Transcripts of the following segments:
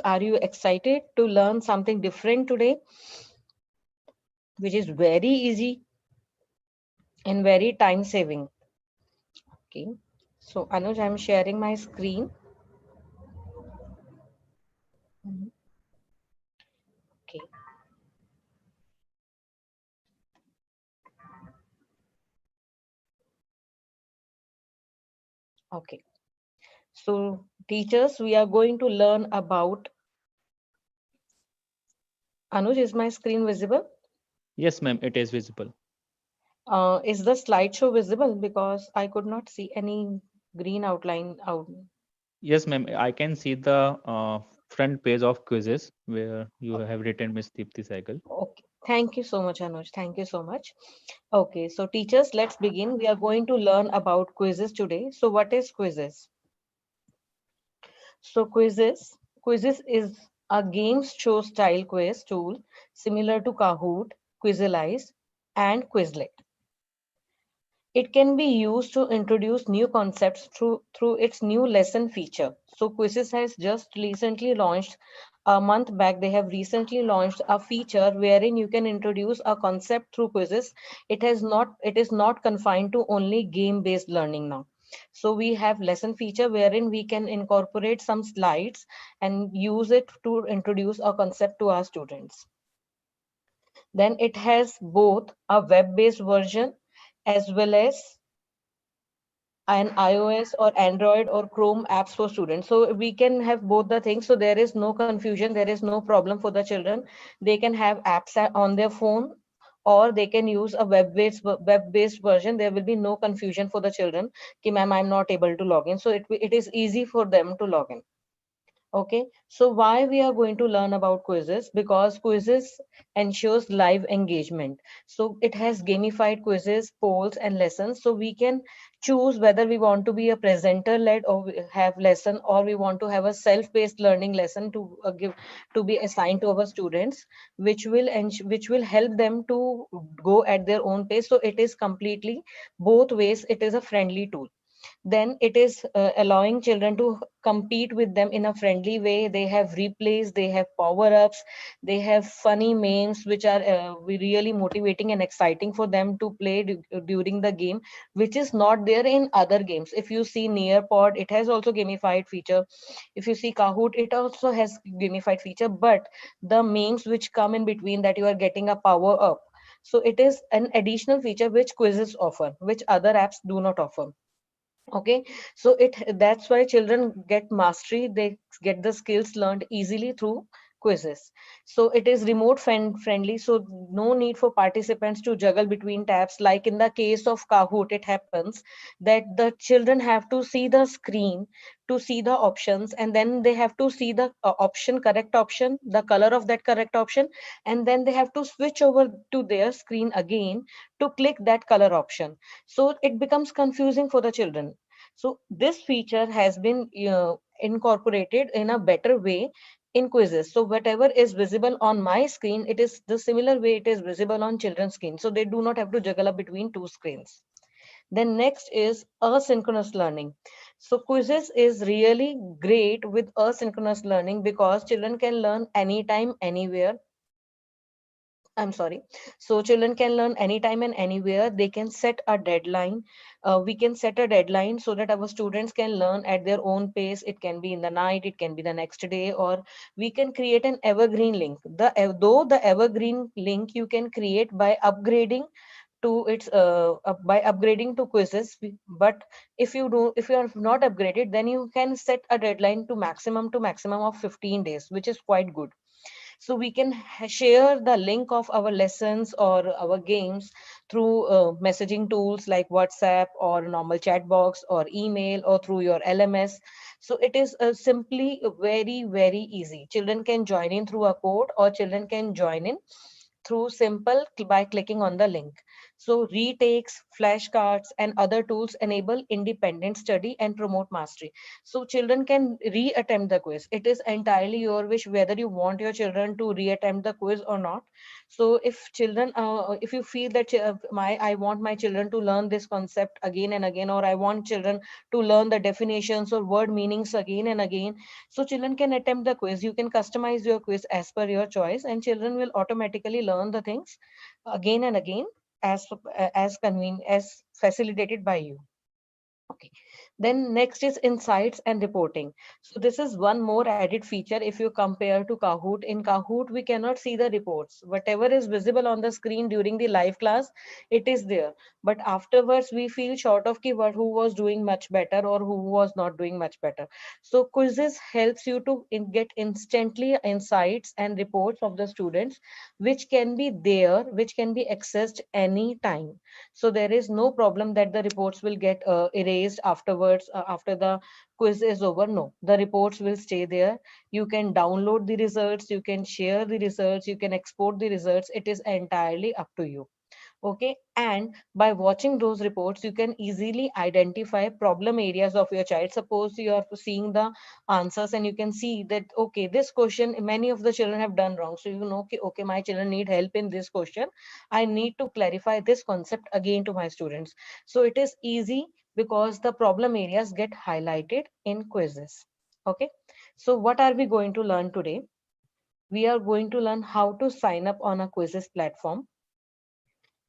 are you excited to learn something different today, which is very easy and very time saving? Okay. So Anuj, I'm sharing my screen. Mhm. Okay. Okay. So teachers, we are going to learn about, Anuj, is my screen visible? Yes, ma'am, it is visible. Is the slideshow visible? Because I could not see any green outline out. Yes, ma'am, I can see the front page of quizzes where you have written Miss Deepti Sehgal. Okay. Thank you so much, Anuj. Thank you so much. Okay, so teachers, let's begin. We are going to learn about quizzes today. So what is quizzes? So quizzes is a game show style quiz tool similar to Kahoot, Quizizz, and Quizlet. It can be used to introduce new concepts through its new lesson feature. So Quizzes has just recently launched a month back. They have recently launched a feature wherein you can introduce a concept through quizzes. It is not confined to only game based learning now. So we have lesson feature wherein we can incorporate some slides and use it to introduce a concept to our students. Then it has both a web based version as well as an iOS or Android or Chrome apps for students. So we can have both the things. So there is no confusion, there is no problem for the children. They can have apps on their phone, or they can use a web-based version. There will be no confusion for the children. Ki ma'am, I'm not able to log in. So it is easy for them to log in. Okay, so why we are going to learn about quizzes? Because quizzes ensures live engagement. So it has gamified quizzes, polls, and lessons. So we can choose whether we want to be a presenter led or have lesson, or we want to have a self-paced learning lesson to give to be assigned to our students, which will help them to go at their own pace. So it is completely both ways. It is a friendly tool. Then it is allowing children to compete with them in a friendly way. They have replays, they have power ups, they have funny memes which are really motivating and exciting for them to play during the game, which is not there in other games. If you see Nearpod, it has also gamified feature. If you see Kahoot, it also has gamified feature, but the memes which come in between, that you are getting a power up, so it is an additional feature which quizzes offer, which other apps do not offer. Okay, so it that's why children get mastery. They get the skills learned easily through quizzes. So it is remote friendly, so no need for participants to juggle between tabs. Like in the case of Kahoot, it happens that the children have to see the screen to see the options, and then they have to see the correct option, the color of that correct option, and then they have to switch over to their screen again to click that color option. So it becomes confusing for the children. So this feature has been incorporated in a better way in quizzes. So whatever is visible on my screen, it is the similar way it is visible on children's screen. So they do not have to juggle up between two screens. Then next is asynchronous learning. So quizzes is really great with asynchronous learning because children can learn anytime, anywhere. I'm sorry. So children can learn anytime and anywhere. They can set a deadline. We can set a deadline so that our students can learn at their own pace. It can be in the night, it can be the next day, or we can create an evergreen link. Though the evergreen link you can create by upgrading to its by upgrading to quizzes. But if you are not upgraded, then you can set a deadline to maximum of 15 days, which is quite good. So we can share the link of our lessons or our games through messaging tools like WhatsApp or normal chat box or email or through your LMS. So it is simply very easy. Children can join in through a code, or children can join in through simple by clicking on the link. So retakes, flashcards, and other tools enable independent study and promote mastery. So children can reattempt the quiz. It is entirely your wish whether you want your children to reattempt the quiz or not. So if you feel that I want my children to learn this concept again and again, or I want children to learn the definitions or word meanings again and again, so children can attempt the quiz. You can customize your quiz as per your choice, and children will automatically learn the things again and again as convenient as facilitated by you. Okay. Then next is insights and reporting. So this is one more added feature if you compare to Kahoot. In Kahoot, we cannot see the reports. Whatever is visible on the screen during the live class, it is there. But afterwards, we feel short of keyword who was doing much better or who was not doing much better. So quizzes helps you to get instantly insights and reports of the students, which can be there, which can be accessed anytime. So there is no problem that the reports will get erased afterwards after the quiz is over. No, the reports will stay there. You can download the results, you can share the results, you can export the results. It is entirely up to you. Okay, and by watching those reports you can easily identify problem areas of your child. Suppose you are seeing the answers and you can see that okay, this question many of the children have done wrong, so you know, okay, okay, my children need help in this question. I need to clarify this concept again to my students. So it is easy because the problem areas get highlighted in quizzes. Okay, so what are we going to learn today? We are going to learn how to sign up on a quizzes platform,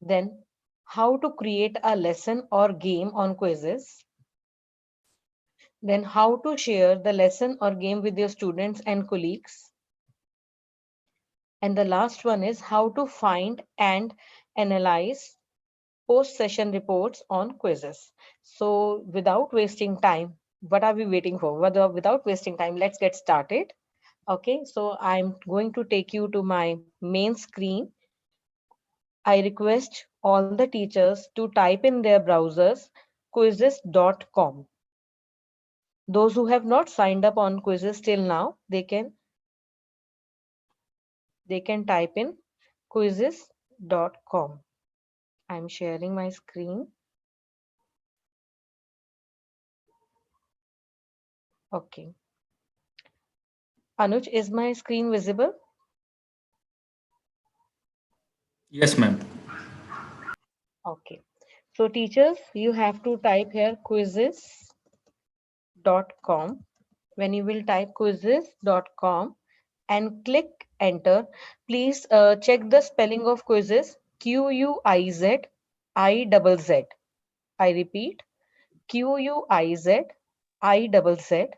then how to create a lesson or game on quizzes, then how to share the lesson or game with your students and colleagues, and the last one is how to find and analyze post session reports on quizzes. So without wasting time, what are we waiting for? Without wasting time, let's get started. Okay, so I'm going to take you to my main screen. I request all the teachers to type in their browsers quizizz.com. Those who have not signed up on Quizizz till now, they can type in quizizz.com. I'm sharing my screen. Okay. Anuj, is my screen visible? Yes, ma'am. Okay. So teachers, you have to type here quizizz.com. When you will type quizizz.com and click enter, please check the spelling of quizzes. Quiz I double Z. I repeat, Quiz I double Z.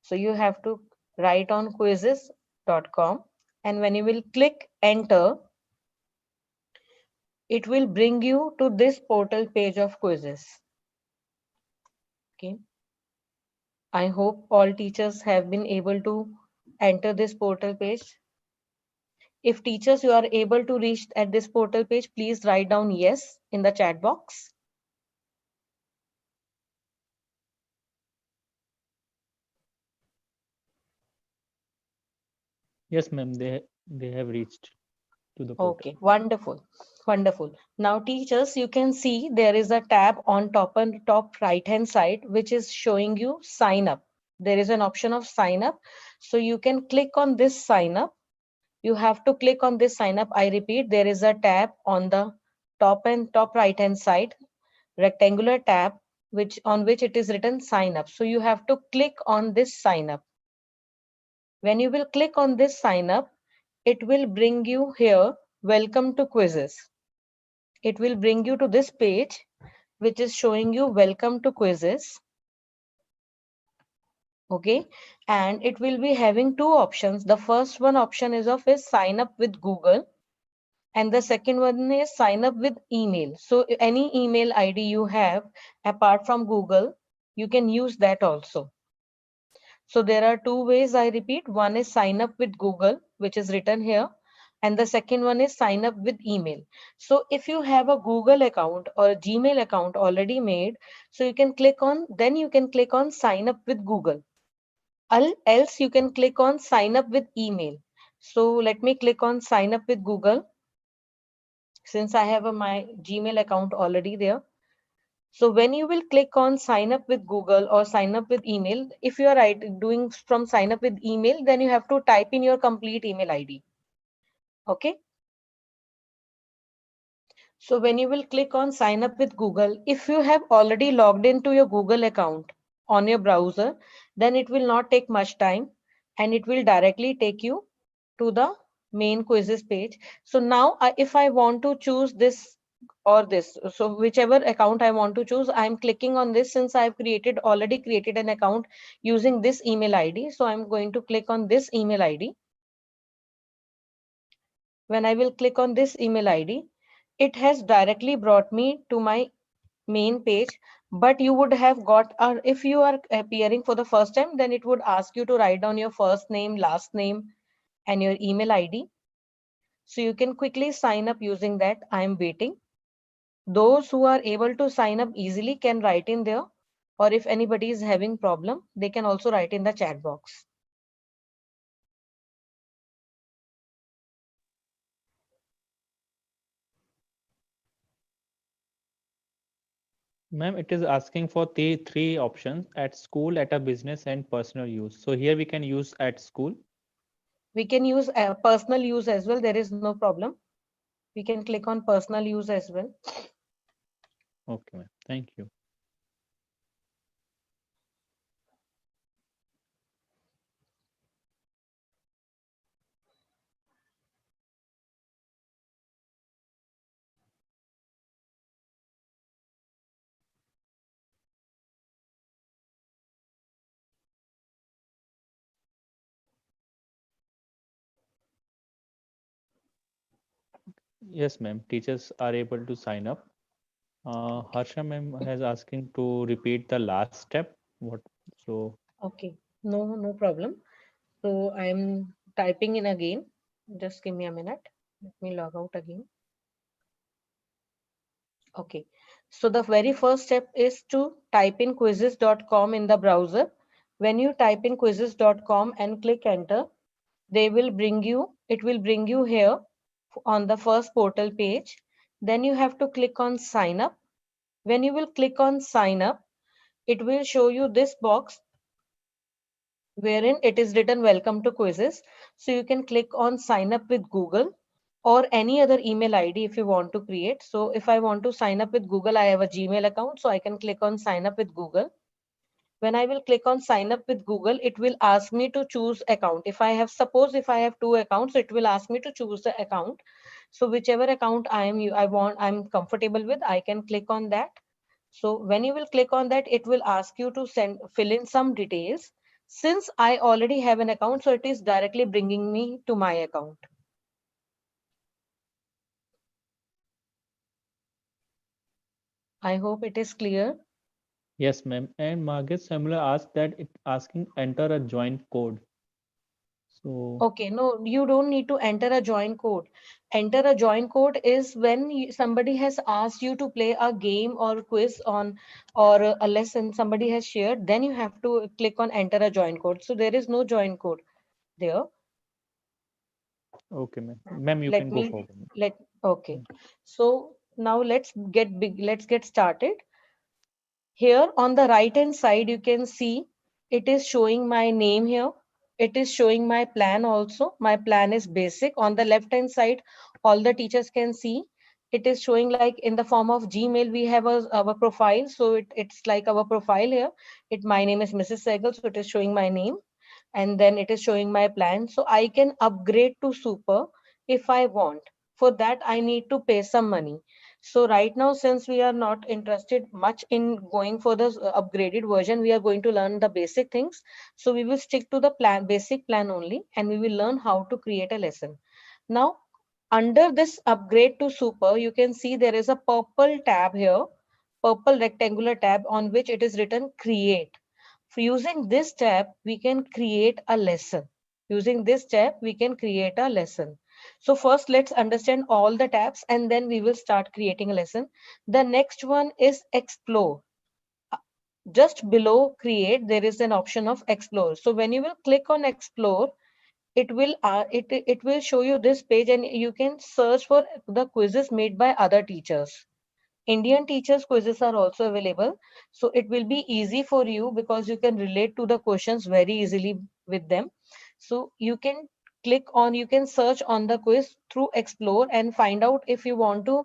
So you have to write on quizizz.com, and when you will click enter, it will bring you to this portal page of quizzes. Okay. I hope all teachers have been able to enter this portal page. If teachers you are able to reach at this portal page, please write down yes in the chat box. Yes, ma'am. They have reached to the portal. Okay, wonderful, wonderful. Now, teachers, you can see there is a tab on top and top right hand side which is showing you sign up. There is an option of sign up, so you can click on this sign up. You have to click on this sign up. I repeat, there is a tab on the top right hand side, rectangular tab, which on which it is written sign up. So you have to click on this sign up. When you will click on this sign up, it will bring you here, welcome to quizzes. It will bring you to this page, which is showing you welcome to quizzes. Okay, and it will be having two options. The first one option is sign up with Google, and the second one is sign up with email. So any email ID you have apart from Google, you can use that also. So there are two ways, I repeat. One is sign up with Google, which is written here, and the second one is sign up with email. So if you have a Google account or a Gmail account already made, so then you can click on sign up with Google. Else you can click on sign up with email. So let me click on sign up with Google. since I have my Gmail account already there. So when you will click on sign up with Google or sign up with email, if you are doing from sign up with email, then you have to type in your complete email ID. Okay. So when you will click on sign up with Google, if you have already logged into your Google account on your browser, then it will not take much time and it will directly take you to the main quizzes page. So now if I want to choose this or this, so whichever account I want to choose, I'm clicking on this since I've already created an account using this email ID. So I'm going to click on this email ID. When I will click on this email ID, it has directly brought me to my main page, but you would have got, if you are appearing for the first time, then it would ask you to write down your first name, last name, and your email ID. So you can quickly sign up using that. I am waiting. Those who are able to sign up easily can write in there, or if anybody is having problem, they can also write in the chat box. Ma'am, it is asking for the three options: at school, at a business, and personal use. So here we can use at school. We can use personal use as well. There is no problem. We can click on personal use as well. Okay, ma'am. Thank you. Yes, ma'am. Teachers are able to sign up. Harsha ma'am has asking to repeat the last step. What? So, Okay, no problem. So I'm typing in again. Just give me a minute. Let me log out again. Okay. So the very first step is to type in quizizz.com in the browser. When you type in quizizz.com and click enter, it will bring you here on the first portal page. Then you have to click on sign up. When you will click on sign up, it will show you this box wherein it is written welcome to Quizizz. So you can click on sign up with Google or any other email ID if you want to create. So if I want to sign up with Google, I have a Gmail account, so I can click on sign up with Google. When I will click on sign up with Google, it will ask me to choose account. If I have two accounts, it will ask me to choose the account. So whichever account I'm comfortable with, I can click on that. So when you will click on that, it will ask you to fill in some details. Since I already have an account, so it is directly bringing me to my account. I hope it is clear. yes, ma'am. And Margaret Samuel asked that it asking enter a joint code. So, Okay, no, you don't need to enter a join code. Enter a join code is when somebody has asked you to play a game or quiz on or a lesson somebody has shared, then you have to click on enter a join code. So there is no join code there. okay, ma'am. Ma'am, you Let can go me forward. let Okay. So now let's get started. Here on the right hand side, you can see it is showing my name here. It is showing my plan also. My plan is basic. On the left hand side, all the teachers can see. It is showing like in the form of Gmail, we have our profile. So it's like our profile here. My name is Mrs. Sehgal, so it is showing my name. And then it is showing my plan. So I can upgrade to super if I want. For that, I need to pay some money. So right now, since we are not interested much in going for the upgraded version, we are going to learn the basic things. So we will stick to the basic plan only, and we will learn how to create a lesson. Now, under this upgrade to super, you can see there is a purple tab here, purple rectangular tab on which it is written create. For using this tab, we can create a lesson. Using this tab, we can create a lesson. So first, let's understand all the tabs and then we will start creating a lesson. The next one is explore. Just below create, there is an option of explore. So when you will click on explore, it will show you this page, and you can search for the quizzes made by other teachers. Indian teachers quizzes are also available. So it will be easy for you because you can relate to the questions very easily with them. So you can search on the quiz through Explore and find out if you want to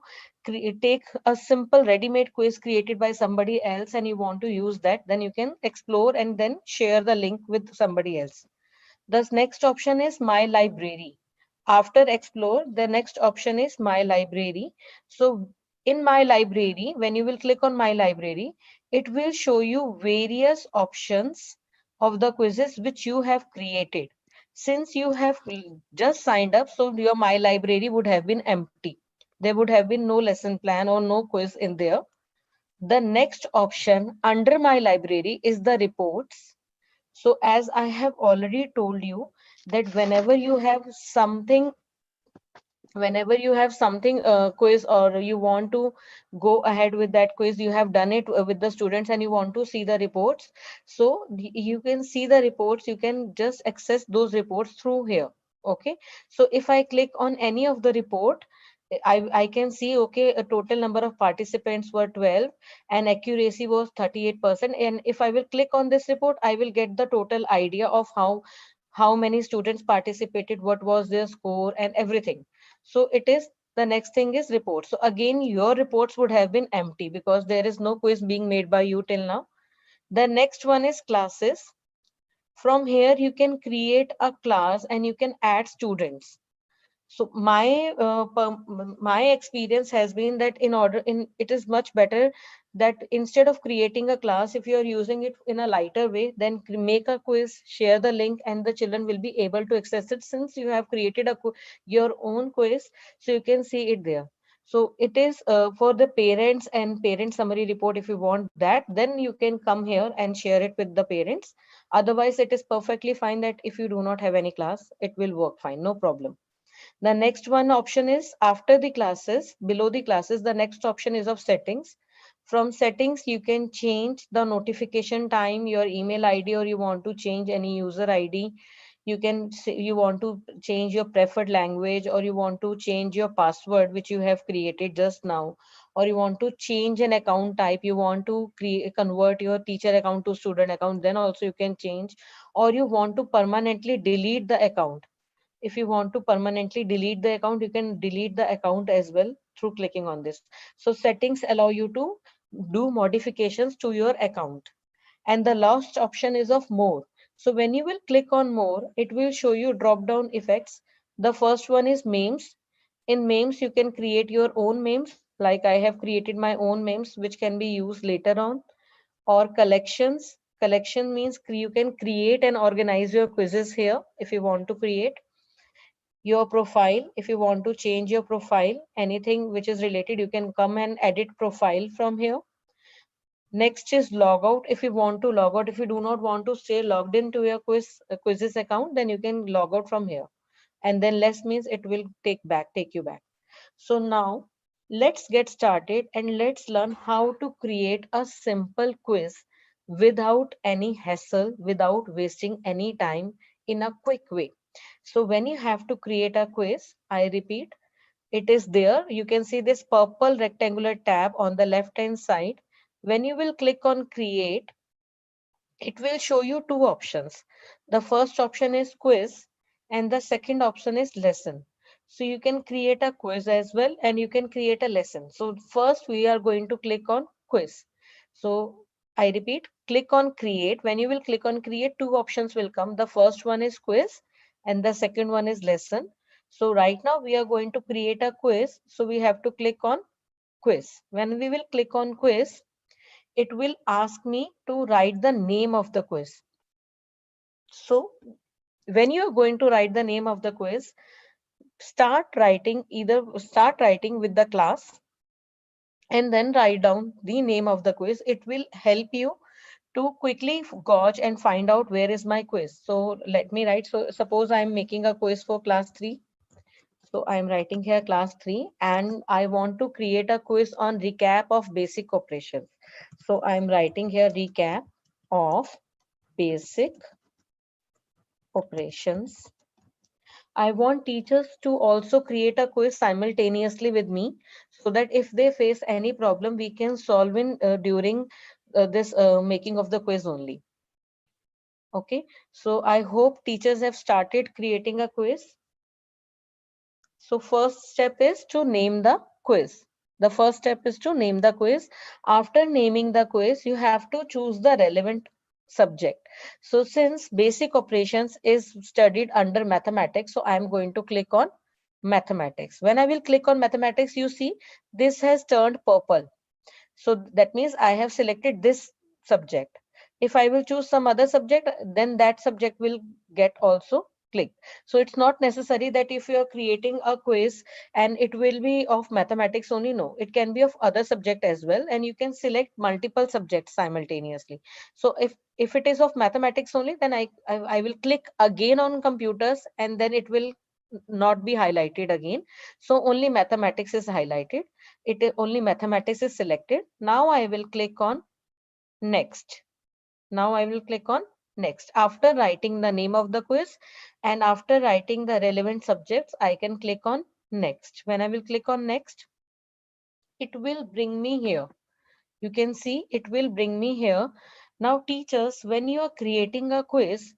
take a simple ready-made quiz created by somebody else and you want to use that, then you can explore and then share the link with somebody else. The next option is My Library. After Explore, the next option is My Library. So in My Library, when you will click on My Library, it will show you various options of the quizzes which you have created. Since you have just signed up, so your My Library would have been empty. There would have been no lesson plan or no quiz in there. The next option under My Library is the reports. So as I have already told you that whenever you have something quiz, or you want to go ahead with that quiz, you have done it with the students and you want to see the reports. So you can see the reports, you can just access those reports through here. Okay, so if I click on any of the report, I can see, okay, a total number of participants were 12 and accuracy was 38%. And if I will click on this report, I will get the total idea of how many students participated, what was their score and everything. So it is, the next thing is reports. So again, your reports would have been empty because there is no quiz being made by you till now. The next one is classes. From here, you can create a class and you can add students. So my experience has been that it is much better that instead of creating a class, if you are using it in a lighter way, then make a quiz, share the link, and the children will be able to access it since you have created your own quiz, so you can see it there. So it is for the parents and parent summary report. If you want that, then you can come here and share it with the parents. Otherwise, it is perfectly fine that if you do not have any class, it will work fine, no problem. The next one option is after the classes, below the classes, the next option is of settings. From settings, you can change the notification time, your email ID, or you want to change any user ID. You can say you want to change your preferred language, or you want to change your password, which you have created just now, or you want to change an account type, you want to convert your teacher account to student account, then also you can change, or you want to permanently delete the account. If you want to permanently delete the account, you can delete the account as well through clicking on this. So settings allow you to do modifications to your account. And the last option is of more. So when you will click on more, it will show you drop down effects. The first one is memes. In memes, you can create your own memes, like I have created my own memes which can be used later on. Or collections. Collection means you can create and organize your quizzes here if you want to create. Your profile, if you want to change your profile, anything which is related, you can come and edit profile from here. Next is log out. If you want to log out, if you do not want to stay logged into your quizzes account, then you can log out from here. And then less means it will take you back. So now let's get started and let's learn how to create a simple quiz without any hassle, without wasting any time, in a quick way. So when you have to create a quiz, I repeat, it is there. You can see this purple rectangular tab on the left hand side. When you will click on create, it will show you two options. The first option is quiz and the second option is lesson. So you can create a quiz as well and you can create a lesson. So first we are going to click on quiz. So I repeat, click on create. When you will click on create, two options will come. The first one is quiz and the second one is lesson. So right now we are going to create a quiz. So we have to click on quiz. When we will click on quiz, it will ask me to write the name of the quiz. So when you are going to write the name of the quiz, start writing with the class and then write down the name of the quiz. It will help you to quickly gauge and find out where is my quiz. So let me write. So suppose I'm making a quiz for class 3. So I'm writing here class 3 and I want to create a quiz on recap of basic operations. So I'm writing here recap of basic operations. I want teachers to also create a quiz simultaneously with me so that if they face any problem, we can solve in during this making of the quiz only. Okay, so I hope teachers have started creating a quiz. So first step is to name the quiz. The first step is to name the quiz. After naming the quiz, you have to choose the relevant subject. So since basic operations is studied under mathematics, so I'm going to click on mathematics. When I will click on mathematics, you see this has turned purple. So that means I have selected this subject. If I will choose some other subject, then that subject will get also clicked. So it's not necessary that if you are creating a quiz and it will be of mathematics only, no, it can be of other subject as well, and you can select multiple subjects simultaneously. So if it is of mathematics only, then I will click again on computers and then it will not be highlighted again. So only mathematics is highlighted. Only mathematics is selected. Now I will click on next. Now I will click on next. After writing the name of the quiz and after writing the relevant subjects, I can click on next. When I will click on next, it will bring me here. You can see it will bring me here. Now teachers, when you are creating a quiz,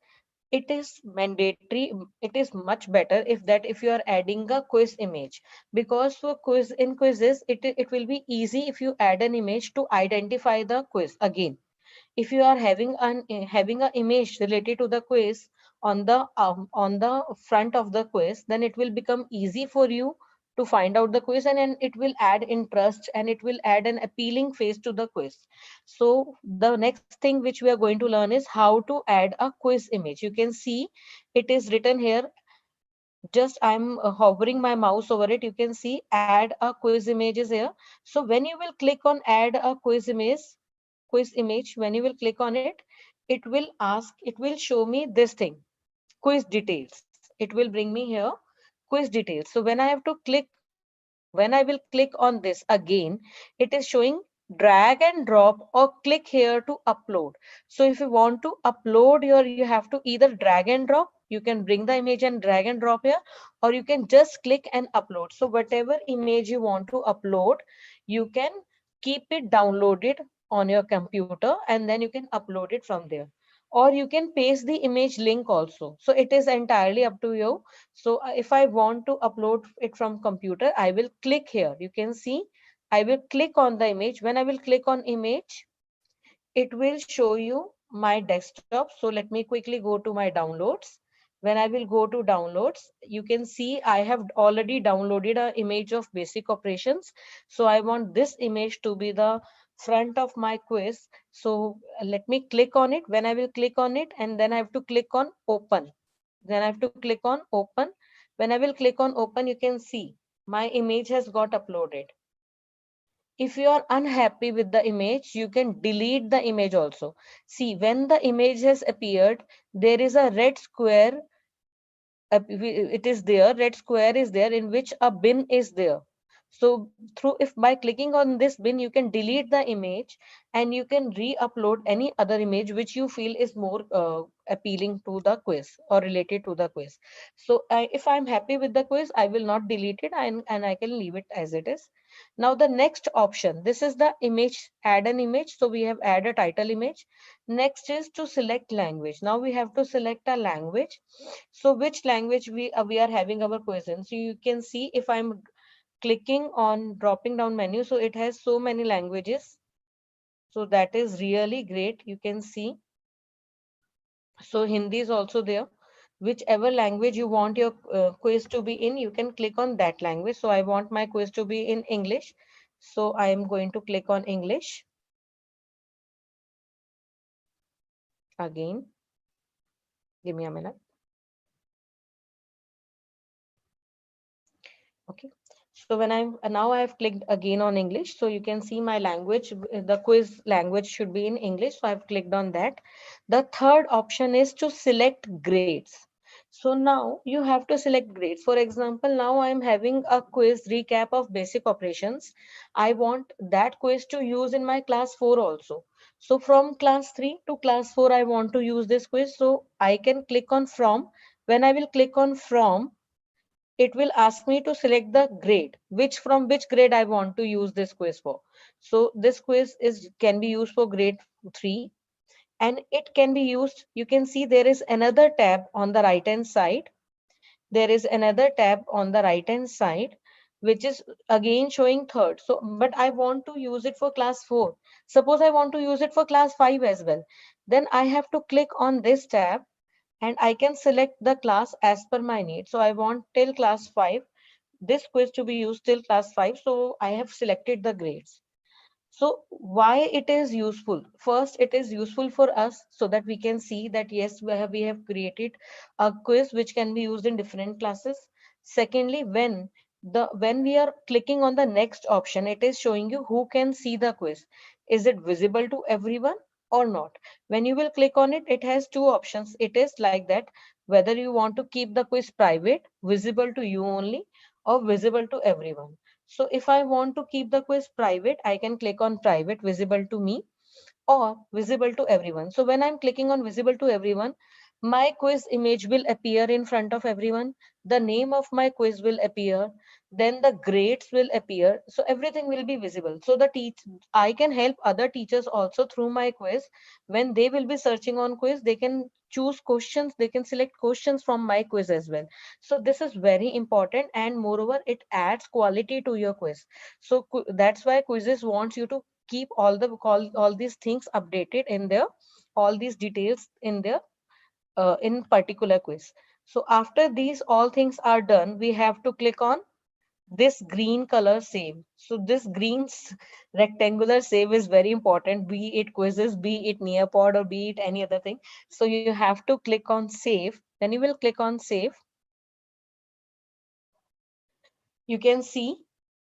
it is mandatory, it is much better if you are adding a quiz image, because for quiz in quizzes it will be easy if you add an image to identify the quiz again. If you are having an image related to the quiz on the front of the quiz, then it will become easy for you to find out the quiz, and it will add interest and it will add an appealing face to the quiz. So the next thing which we are going to learn is how to add a quiz image. You can see it is written here. Just I'm hovering my mouse over it, you can see add a quiz image is here. So when you will click on add a quiz image, when you will click on it, it will show me this thing, quiz details. It will bring me here quiz details. So when I have to click, when I will click on this again, it is showing drag and drop or click here to upload. So if you want to upload you have to either drag and drop, you can bring the image and drag and drop here, or you can just click and upload. So whatever image you want to upload, you can keep it downloaded on your computer and then you can upload it from there, or you can paste the image link also. So it is entirely up to you. So if I want to upload it from computer, I will click here. You can see I will click on the image. When I will click on image, it will show you my desktop. So let me quickly go to my downloads. When I will go to downloads, you can see I have already downloaded an image of basic operations. So I want this image to be the front of my quiz. So let me click on it. When I will click on it, and then I have to click on open. Then I have to click on open. When I will click on open, you can see my image has got uploaded. If you are unhappy with the image, you can delete the image also. See, when the image has appeared, there is a red square. It is there, red square is there in which a bin is there. So through, if by clicking on this bin, you can delete the image and you can re-upload any other image which you feel is more appealing to the quiz or related to the quiz. So if I'm happy with the quiz, I will not delete it, and I can leave it as it is. Now the next option, this is the image, add an image. So we have add a title image. Next is to select language. Now we have to select a language. So which language we are having our quiz in. So you can see if I'm clicking on dropping down menu, so it has so many languages. So that is really great. You can see. So Hindi is also there. Whichever language you want your quiz to be in, you can click on that language. So I want my quiz to be in English. So I am going to click on English again. Give me a minute. Okay. So when now I have clicked again on English. So you can see my language, the quiz language should be in English. So I've clicked on that. The third option is to select grades. So now you have to select grades. For example, now I'm having a quiz recap of basic operations. I want that quiz to use in my class 4 also. So from class 3 to class 4, I want to use this quiz. So I can click on from. When I will click on from, it will ask me to select the grade, from which grade I want to use this quiz for. So this quiz is can be used for grade 3, and it can be used. You can see there is another tab on the right hand side. There is another tab on the right hand side, which is again showing third. So, but I want to use it for class 4. Suppose I want to use it for class 5 as well. Then I have to click on this tab and I can select the class as per my need. So I want till class 5, this quiz to be used till class 5. So I have selected the grades. So why it is useful? First, it is useful for us so that we can see that yes, we have created a quiz which can be used in different classes. Secondly, when we are clicking on the next option, it is showing you who can see the quiz. Is it visible to everyone or not? When you will click on it, it has two options. It is like that, whether you want to keep the quiz private, visible to you only, or visible to everyone. So if I want to keep the quiz private, I can click on private, visible to me, or visible to everyone. So when I'm clicking on visible to everyone, my quiz image will appear in front of everyone. The name of my quiz will appear. Then the grades will appear. So everything will be visible. So I can help other teachers also through my quiz. When they will be searching on quiz, they can choose questions. They can select questions from my quiz as well. So this is very important, and moreover, it adds quality to your quiz. So that's why Quizizz wants you to keep all these things updated in there, all these details in there, in particular quiz. So after these all things are done, we have to click on this green color save. So this green rectangular save is very important, be it quizzes, be it nearpod, or be it any other thing. So you have to click on save. Then you will click on save. You can see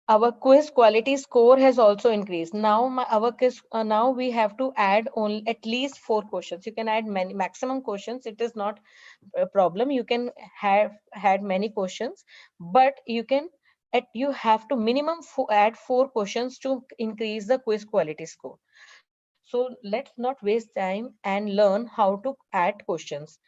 our quiz quality score has also increased. Now our quiz, now we have to add only at least 4 questions. You can add many maximum questions. It is not a problem. You can have had many questions, but you have to minimum add 4 questions to increase the quiz quality score. So let's not waste time and learn how to add questions.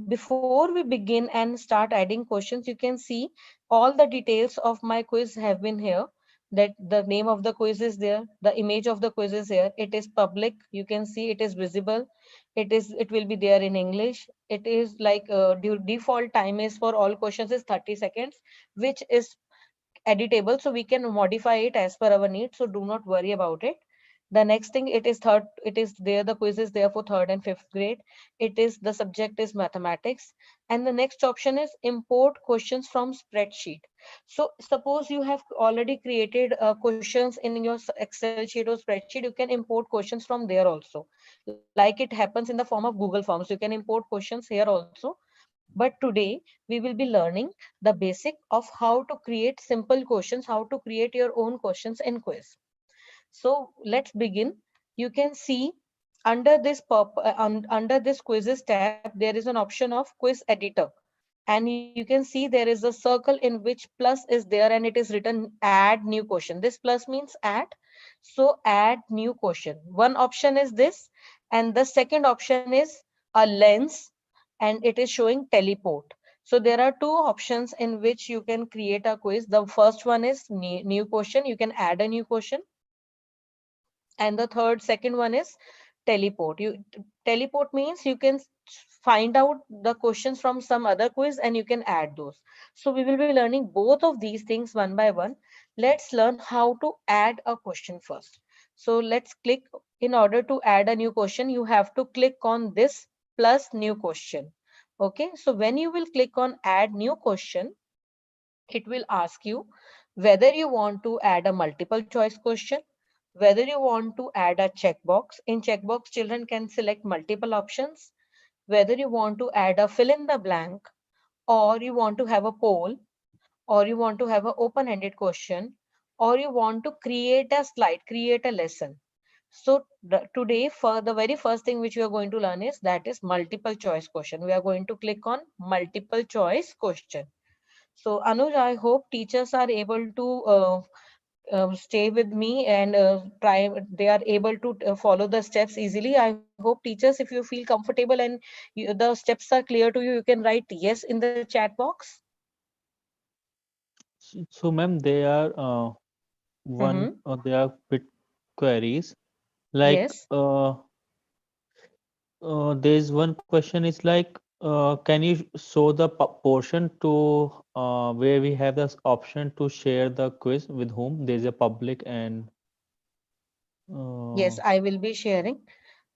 Before we begin and start adding questions, you can see all the details of my quiz have been here. That the name of the quiz is there, the image of the quiz is here, it is public, you can see it is visible, it will be there in English. It is like default time is for all questions is 30 seconds, which is editable, so we can modify it as per our needs, so do not worry about it. The next thing, it is there, the quiz is there for third and fifth grade. It is the subject is mathematics, and the next option is import questions from spreadsheet. So suppose you have already created questions in your Excel sheet or spreadsheet, you can import questions from there also, like it happens in the form of Google Forms. You can import questions here also. But today we will be learning the basic of how to create simple questions, how to create your own questions in quiz. So let's begin. You can see under under this quizzes tab, there is an option of quiz editor. And you can see there is a circle in which plus is there, and it is written add new question. This plus means add. So add new question. One option is this, and the second option is a lens, and it is showing teleport. So there are two options in which you can create a quiz. The first one is new question. You can add a new question, and the second one is teleport. Teleport means you can find out the questions from some other quiz and you can add those. So we will be learning both of these things one by one. Let's learn how to add a question first. So let's click. In order to add a new question, you have to click on this plus new question. Okay, so when you will click on add new question, it will ask you whether you want to add a multiple choice question, whether you want to add a checkbox. In checkbox, children can select multiple options, whether you want to add a fill in the blank, or you want to have a poll, or you want to have an open-ended question, or you want to create a slide, create a lesson. So today, for the very first thing which we are going to learn is that is multiple choice question. We are going to click on multiple choice question. So Anuj, I hope teachers are able to stay with me and try. They are able to follow the steps easily. I hope teachers, if you feel comfortable and the steps are clear to you, you can write yes in the chat box. So, ma'am, they are Mm-hmm. they are bit queries. Like Yes. there's one question is like, can you show the portion to where we have this option to share the quiz with whom? There's a public and Yes, uh, I will be sharing.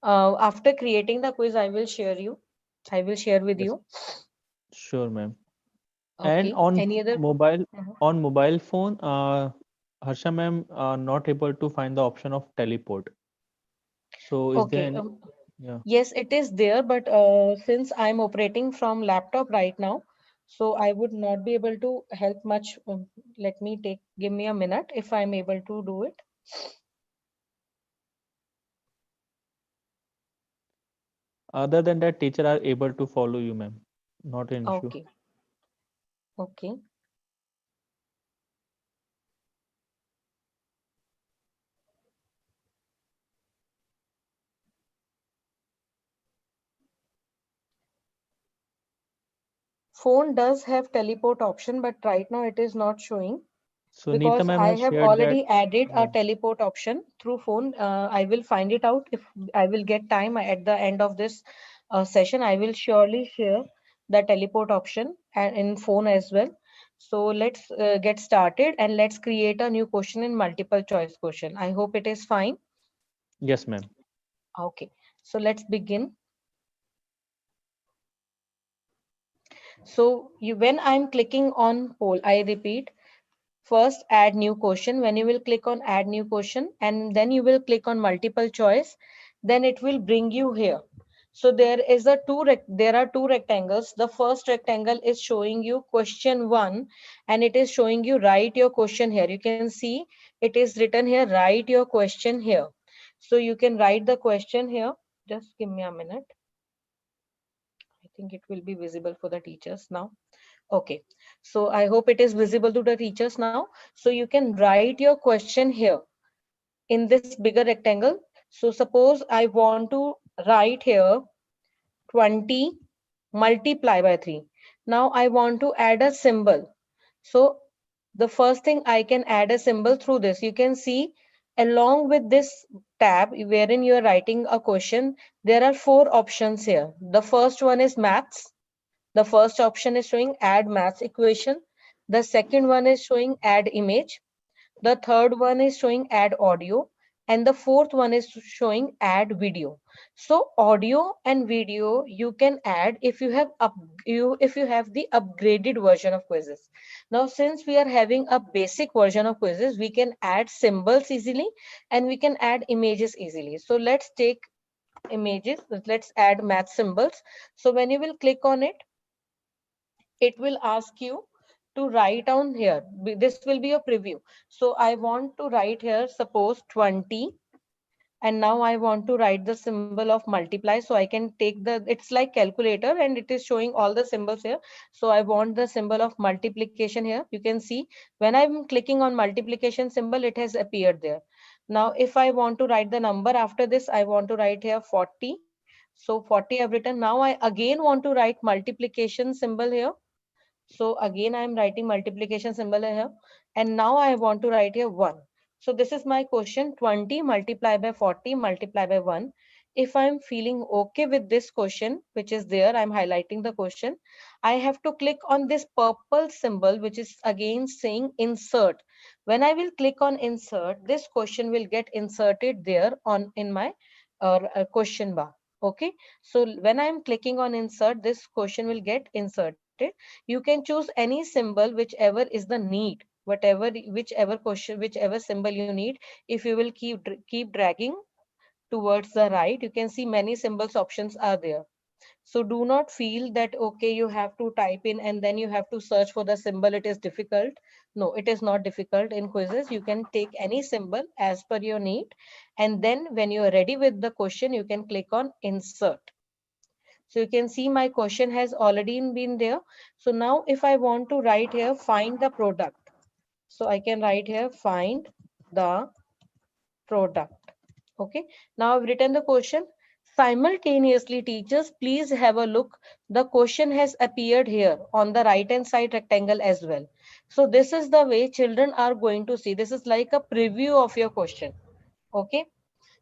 After creating the quiz, I will share you. I will share with yes, you. sure, ma'am. And Okay. Any other? Mhm. on mobile phone, Harsha ma'am are not able to find the option of teleport. So is there Okay. any? Yeah. Yes, it is there, but since I'm operating from laptop right now, so I would not be able to help much. Let me give me a minute if I'm able to do it. Other than that, teacher are able to follow you, ma'am. Not an issue. Okay. Okay. Phone does have teleport option, but right now it is not showing So Neeta because ma'am I has have shared that. already added a Yeah. teleport option through phone. I will find it out if I will get time at the end of this session. I will surely share the teleport option and in phone as well. So let's get started and let's create a new question in multiple choice question. I hope it is fine. Yes, ma'am. Okay, so let's begin. So when I'm clicking on poll, I repeat, first add new question. When you will click on add new question and then you will click on multiple choice, then it will bring you here. So there are two rectangles. The first rectangle is showing you question 1 and it is showing you write your question here. You can see it is written here, write your question here. So you can write the question here. Just give me a minute. I think it will be visible for the teachers now. Okay, so I hope it is visible to the teachers now. So you can write your question here in this bigger rectangle. So suppose I want to write here 20 multiply by 3. Now I want to add a symbol. So the first thing I can add a symbol through this. You can see along with this tab wherein you are writing a question, there are four options here. The first one is maths. The first option is showing add maths equation. The second one is showing add image. The third one is showing add audio. And the fourth one is showing add video. So audio and video you can add if you have if you have the upgraded version of quizzes. Now since we are having a basic version of quizzes, we can add symbols easily and we can add images easily. So let's take images. Let's add math symbols. So when you will click on it, it will ask you to write down here. This will be a preview. So I want to write here, suppose 20. And now I want to write the symbol of multiply. So I can take it's like calculator and it is showing all the symbols here. So I want the symbol of multiplication here. You can see when I'm clicking on multiplication symbol, it has appeared there. Now, if I want to write the number after this, I want to write here 40. So 40 I've written. Now I again want to write multiplication symbol here. So again, I'm writing multiplication symbol here. And now I want to write here 1. So this is my question, 20 multiply by 40 multiply by 1. If I'm feeling okay with this question, which is there, I'm highlighting the question. I have to click on this purple symbol, which is again saying insert. When I will click on insert, this question will get inserted there on in my question bar. Okay. So when I'm clicking on insert, this question will get inserted. You can choose any symbol whichever is the need, whatever whichever question, whichever symbol you need. If you will keep dragging towards the right, you can see many symbols options are there. So do not feel that okay, you have to type in and then you have to search for the symbol, it is difficult. No, it is not difficult. In quizzes you can take any symbol as per your need, and then when you are ready with the question, you can click on insert. So you can see my question has already been there. So now if I want to write here, find the product. So I can write here, find the product. Okay. Now I've written the question. Simultaneously, teachers, please have a look. The question has appeared here on the right hand side rectangle as well. So this is the way children are going to see. This is like a preview of your question. Okay.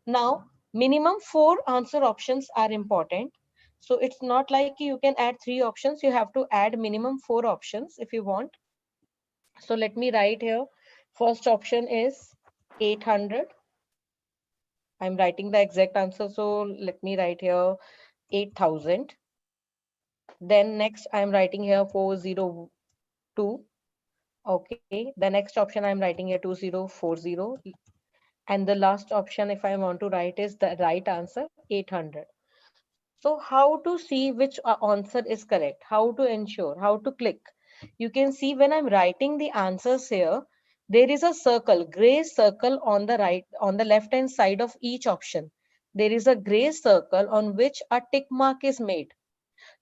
Now, minimum 4 answer options are important. So it's not like you can add 3 options. You have to add minimum 4 options if you want. So let me write here. First option is 800. I'm writing the exact answer. So let me write here 8,000. Then next I'm writing here 402. Okay. The next option I'm writing here 2040. And the last option if I want to write is the right answer 800. So how to see which answer is correct, how to ensure, how to click. You can see when I'm writing the answers here, there is a circle, gray circle on the right, on the left hand side of each option. There is a gray circle on which a tick mark is made.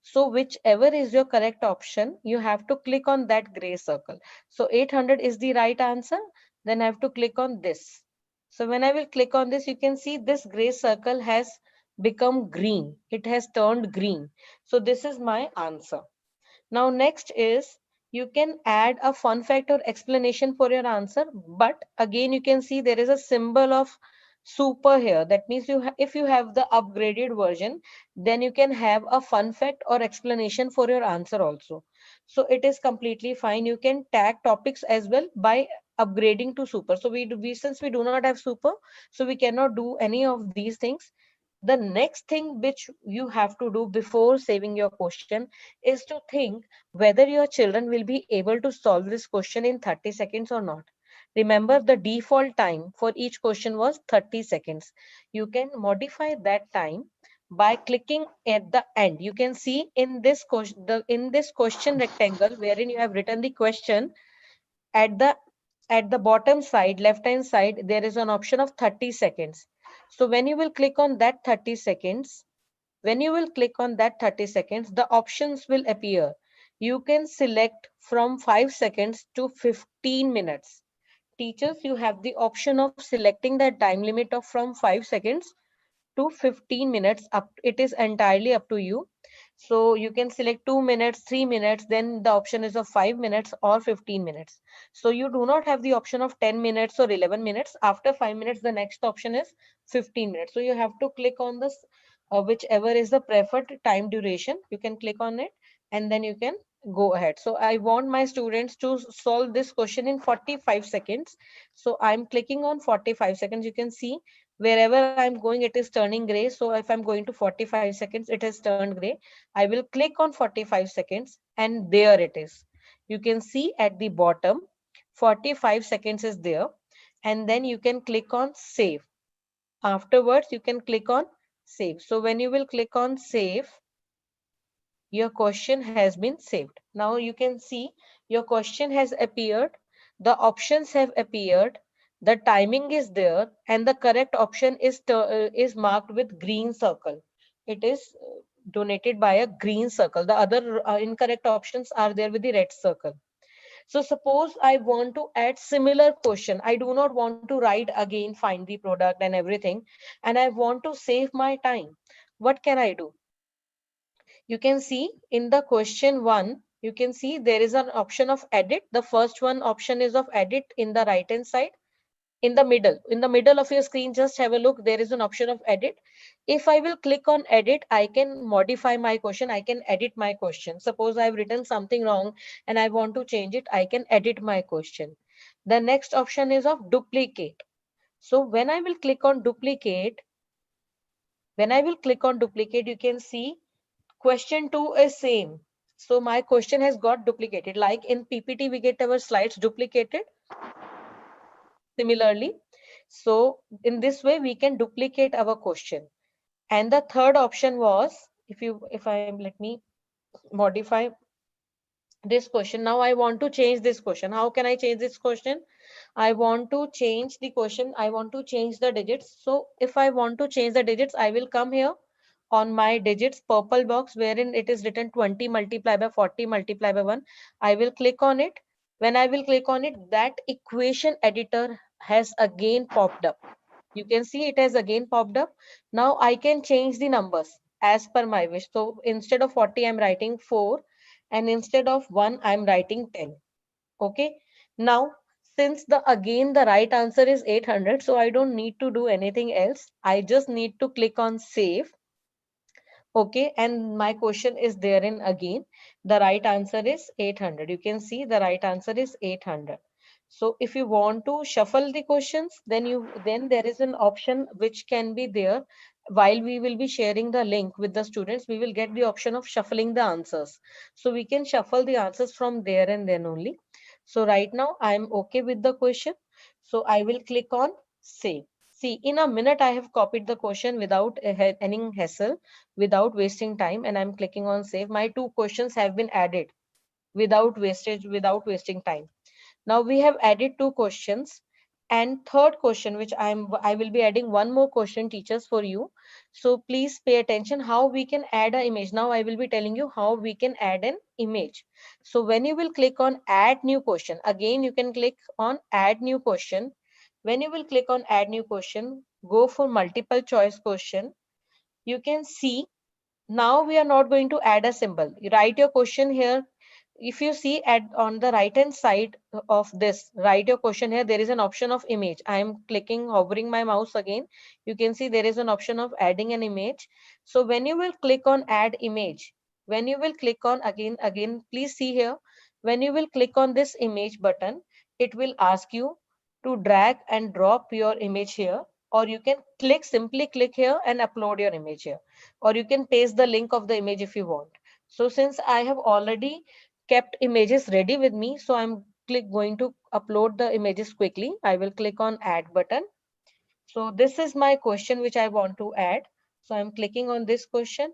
So whichever is your correct option, you have to click on that gray circle. So 800 is the right answer. Then I have to click on this. So when I will click on this, you can see this gray circle has become green. It has turned green. So this is my answer. Now next is you can add a fun fact or explanation for your answer, but again you can see there is a symbol of super here. That means if you have the upgraded version, then you can have a fun fact or explanation for your answer also. So it is completely fine. You can tag topics as well by upgrading to super. So we since we do not have super, so we cannot do any of these things. The next thing which you have to do before saving your question is to think whether your children will be able to solve this question in 30 seconds or not. Remember, the default time for each question was 30 seconds. You can modify that time by clicking at the end. You can see in this question, in this question rectangle wherein you have written the question, at the bottom side, left hand side, there is an option of 30 seconds. So when you will click on that 30 seconds, when you will click on that 30 seconds, the options will appear. You can select from 5 seconds to 15 minutes. Teachers, you have the option of selecting that time limit of from 5 seconds to 15 minutes. Up, it is entirely up to you. So you can select 2 minutes, 3 minutes, then the option is of 5 minutes or 15 minutes. So you do not have the option of 10 minutes or 11 minutes. After 5 minutes, the next option is 15 minutes. So you have to click on this, whichever is the preferred time duration. You can click on it and then you can go ahead. So I want my students to solve this question in 45 seconds. So I'm clicking on 45 seconds. You can see wherever I'm going, it is turning gray. So if I'm going to 45 seconds, it has turned gray. I will click on 45 seconds and there it is. You can see at the bottom, 45 seconds is there. And then you can click on save. Afterwards, you can click on save. So when you will click on save, your question has been saved. Now you can see your question has appeared, the options have appeared, the timing is there, and the correct option is marked with green circle. It is donated by a green circle. The other incorrect options are there with the red circle. So suppose I want to add similar question. I do not want to write again, find the product and everything, and I want to save my time. What can I do? You can see in the question one, you can see there is an option of edit. The first one option is of edit in the right hand side. In the middle of your screen, just have a look. There is an option of edit. If I will click on edit, I can modify my question. I can edit my question. Suppose I've written something wrong and I want to change it. I can edit my question. The next option is of duplicate. So when I will click on duplicate, you can see question 2 is same. So my question has got duplicated. Like in PPT, we get our slides duplicated similarly. So in this way, we can duplicate our question. And the third option was, let me modify this question. Now I want to change this question. How can I change this question? I want to change the question. I want to change the digits. So if I want to change the digits, I will come here on my digits purple box wherein it is written 20 multiplied by 40 multiplied by 1. I will click on it. When I will click on it, that equation editor has again popped up. You can see it has again popped up. Now I can change the numbers as per my wish. So instead of 40, I'm writing 4, and instead of 1, I'm writing 10. Okay. Now, since the right answer is 800, so I don't need to do anything else. I just need to click on save. Okay, and my question is therein again. The right answer is 800. You can see the right answer is 800. So if you want to shuffle the questions, then there is an option which can be there. While we will be sharing the link with the students, we will get the option of shuffling the answers. So we can shuffle the answers from there and then only. So right now I'm okay with the question. So I will click on save. See, in a minute I have copied the question without any hassle, without wasting time, and I'm clicking on save. My 2 questions have been added without wasting time. Now we have added 2 questions, and third question, which I will be adding one more question, teachers, for you. So please pay attention how we can add an image. Now I will be telling you how we can add an image. So when you will click on add new question, again you can click on add new question. When you will click on add new question, go for multiple choice question. You can see now we are not going to add a symbol. You write your question here. If you see on the right hand side of this, write your question here. There is an option of image. I am clicking, hovering my mouse again. You can see there is an option of adding an image. So when you will click on add image, when you will click on again, please see here. When you will click on this image button, it will ask you to drag and drop your image here, or you can simply click here and upload your image here, or you can paste the link of the image if you want. So since I have already kept images ready with me, so I'm going to upload the images quickly. I will click on add button. So this is my question which I want to add. So I'm clicking on this question,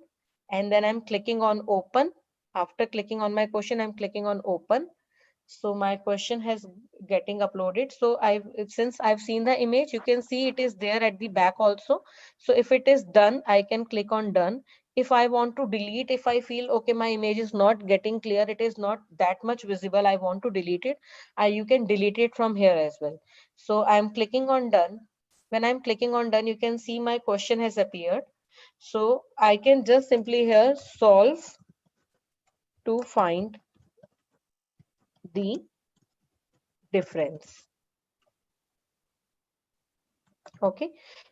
and then I'm clicking on open. After clicking on my question, I'm clicking on open. So my question has getting uploaded. So since I've seen the image, you can see it is there at the back also. So if it is done, I can click on done. If I want to delete, if I feel okay, my image is not getting clear, it is not that much visible, I want to delete it, you can delete it from here as well. So I'm clicking on done. When I'm clicking on done, you can see my question has appeared. So I can just simply here solve to find the difference. Okay,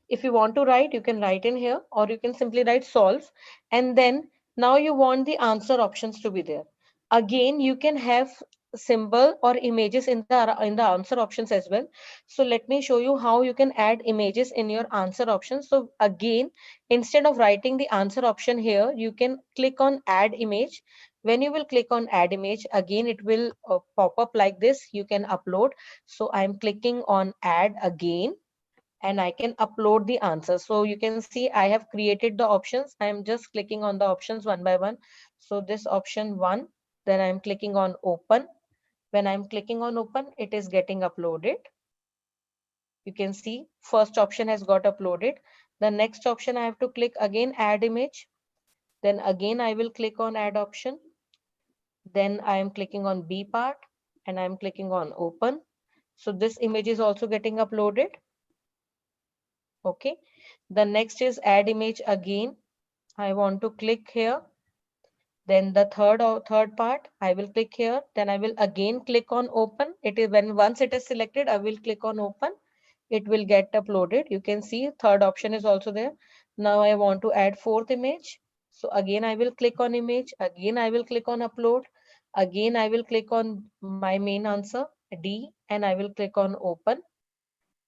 if you want to write, you can write in here, or you can simply write solve, and then now you want the answer options to be there. Again, you can have symbol or images in the answer options as well. So let me show you how you can add images in your answer options. So again, instead of writing the answer option here, you can click on add image. When you will click on add image, again it will pop up like this. You can upload. So I'm clicking on add again, and I can upload the answer. So you can see I have created the options. I am just clicking on the options one by one. So this option 1, then I'm clicking on open. When I'm clicking on open, it is getting uploaded. You can see first option has got uploaded. The next option I have to click again, add image. Then again I will click on add option. Then I am clicking on B part, and I'm clicking on open. So this image is also getting uploaded. Okay, the next is add image again. I want to click here. Then the third part, I will click here. Then I will again click on open. It is when once it is selected, I will click on open. It will get uploaded. You can see third option is also there. Now I want to add fourth image. So again, I will click on image. Again, I will click on upload. Again, I will click on my main answer D, and I will click on open.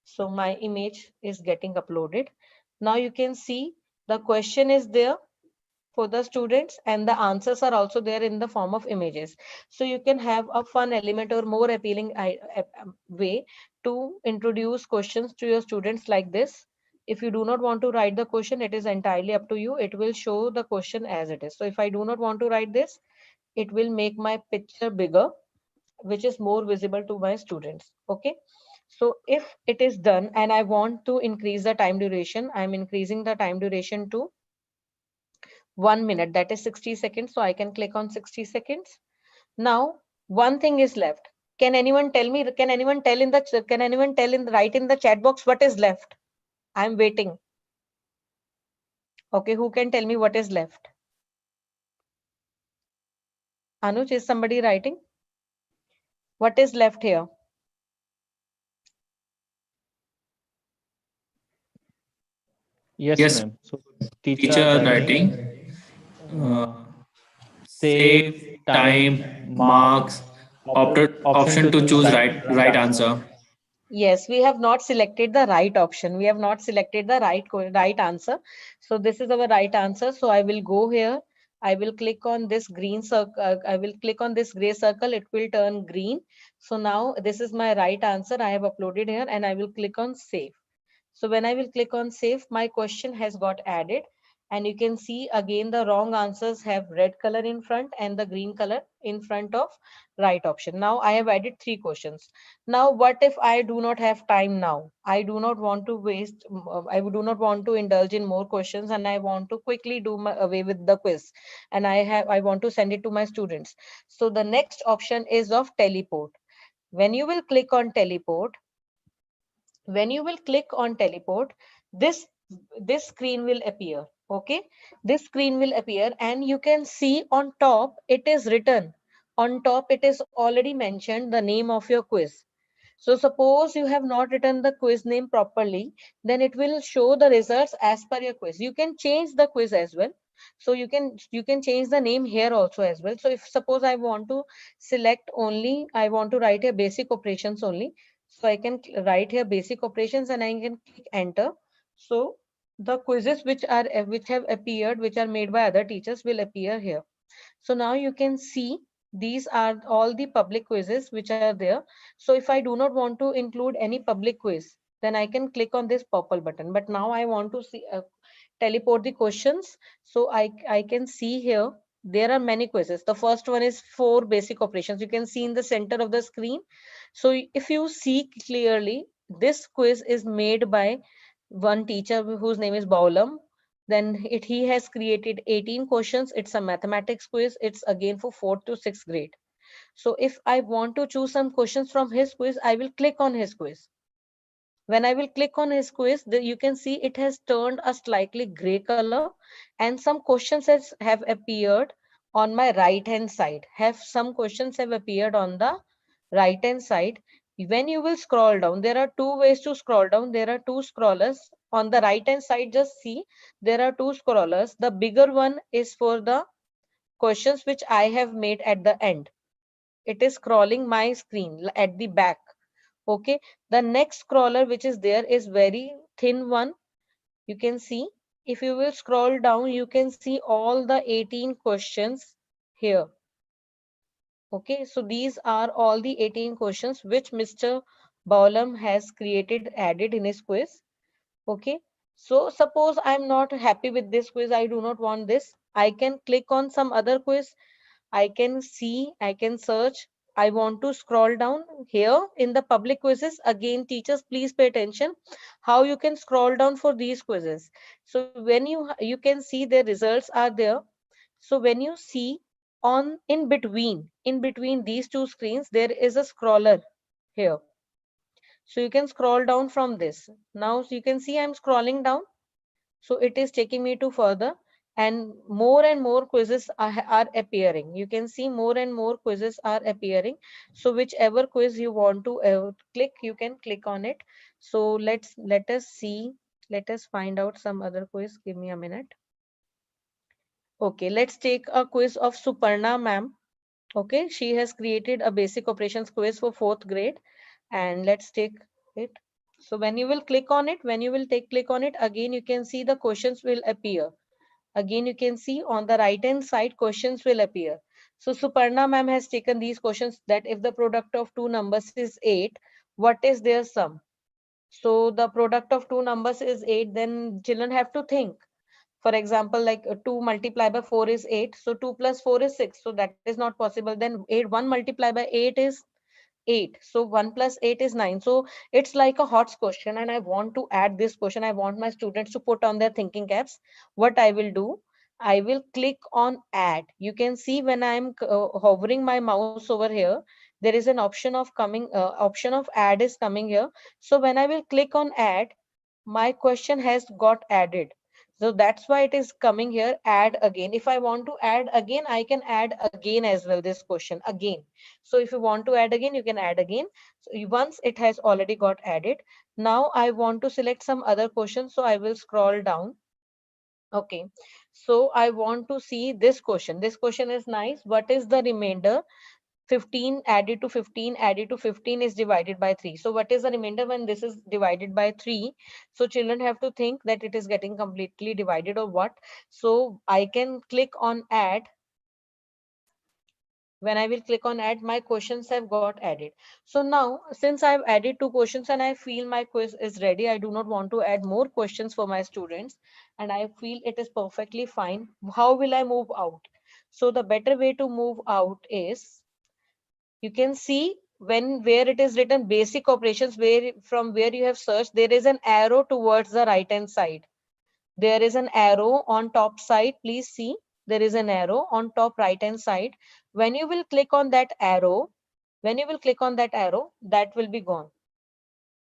So my image is getting uploaded. Now you can see the question is there for the students, and the answers are also there in the form of images. So you can have a fun element or more appealing way to introduce questions to your students like this. If you do not want to write the question, it is entirely up to you. It will show the question as it is. So if I do not want to write this, it will make my picture bigger, which is more visible to my students. Okay, so if it is done and I want to increase the time duration, I'm increasing the time duration to 1 minute, that is 60 seconds. So I can click on 60 seconds. Now one thing is left. Can anyone tell me, can anyone tell in the write in the chat box what is left? I'm waiting. Okay, who can tell me what is left? Anuj, is somebody writing? What is left here? Yes, Yes, ma'am. So teacher are teacher writing writing, uh, save save time, time, marks, marks, option option to to choose choose right right answer. answer. Yes, we have not selected the right option. We have not selected the right answer. So this is our right answer. So I will go here. I will click on this green circle. I will click on this gray circle. It will turn green. So now this is my right answer. I have uploaded here and I will click on save. So when I will click on save, my question has got added. And you can see again the wrong answers have red color in front and the green color in front of right option. Now I have added 3 questions. Now what if I do not have time now? I do not want to waste, I do not want to indulge in more questions and I want to quickly do my away with the quiz. And I want to send it to my students. So the next option is of teleport. When you will click on teleport, when you will click on teleport, this this screen will appear. Okay, this screen will appear and you can see on top it is written, on top it is already mentioned the name of your quiz. So suppose you have not written the quiz name properly, then it will show the results as per your quiz. You can change the quiz as well. So you can change the name here also as well. So if suppose I want to select only, I want to write here basic operations only. So I can write here basic operations and I can click enter. So the quizzes which have appeared, which are made by other teachers will appear here. So now you can see these are all the public quizzes which are there. So if I do not want to include any public quiz, then I can click on this purple button. But now I want to see teleport the questions. So I can see here there are many quizzes. The first one is 4 basic operations. You can see in the center of the screen. So if you see clearly, this quiz is made by one teacher whose name is Baulam. Then he has created 18 questions. It's a mathematics quiz. It's again for 4th to 6th grade. So if I want to choose some questions from his quiz, I will click on his quiz. When I will click on his quiz, you can see it has turned a slightly gray color and some questions have appeared on my right hand side. Some questions have appeared on the right hand side. When you will scroll down, there are 2 ways to scroll down. There are 2 scrollers. On the right hand side, just see there are 2 scrollers. The bigger one is for the questions which I have made at the end. It is scrolling my screen at the back. Okay, the next scroller which is there is very thin one. You can see, if you will scroll down, you can see all the 18 questions here. Okay, so these are all the 18 questions which Mr. Baulam has created, added in his quiz. Okay, so suppose I'm not happy with this quiz, I do not want this, I can click on some other quiz. I can see, I can search. I want to scroll down here in the public quizzes. Again, teachers, please pay attention how you can scroll down for these quizzes. So when you can see the results are there. So when you see on in between these 2 screens, there is a scroller here. So you can scroll down from this. Now you can see I'm scrolling down. So it is taking me to further and more quizzes are appearing. You can see more and more quizzes are appearing. So whichever quiz you want to click, you can click on it. So let us see. Let us find out some other quiz. Give me a minute. Okay, let's take a quiz of Suparna ma'am. Okay, she has created a basic operations quiz for 4th grade and let's take it. So when you will click on it, when you will click on it, again you can see the questions will appear. Again you can see on the right hand side questions will appear. So Suparna ma'am has taken these questions, that if the product of 2 numbers is 8, what is their sum? So the product of 2 numbers is 8, then children have to think. For example, like 2 multiplied by 4 is 8, so 2 plus 4 is 6, so that is not possible. Then 1 multiplied by 8 is 8, so 1 plus 8 is 9. So it's like a hot question and I want to add this question. I want my students to put on their thinking caps. What I will do, I will click on add. You can see when I'm hovering my mouse over here, there is an option of add is coming here. So when I will click on add, my question has got added. So that's why it is coming here, add again. If I want to add again, I can add again as well, this question again. So if you want to add again, you can add again. So once it has already got added, now I want to select some other question. So I will scroll down. Okay, so I want to see this question. This question is nice. What is the remainder? 15 added to 15 added to 15 is divided by 3. So what is the remainder when this is divided by 3? So children have to think that it is getting completely divided or what. So I can click on add. When I will click on add, my questions have got added. So now, since I've added 2 questions and I feel my quiz is ready, I do not want to add more questions for my students, and I feel it is perfectly fine. How will I move out? So the better way to move out is, you can see when where it is written basic operations, where from where you have searched, there is an arrow towards the right hand side. There is an arrow on top side. Please see, there is an arrow on top right hand side. When you will click on that arrow, that will be gone.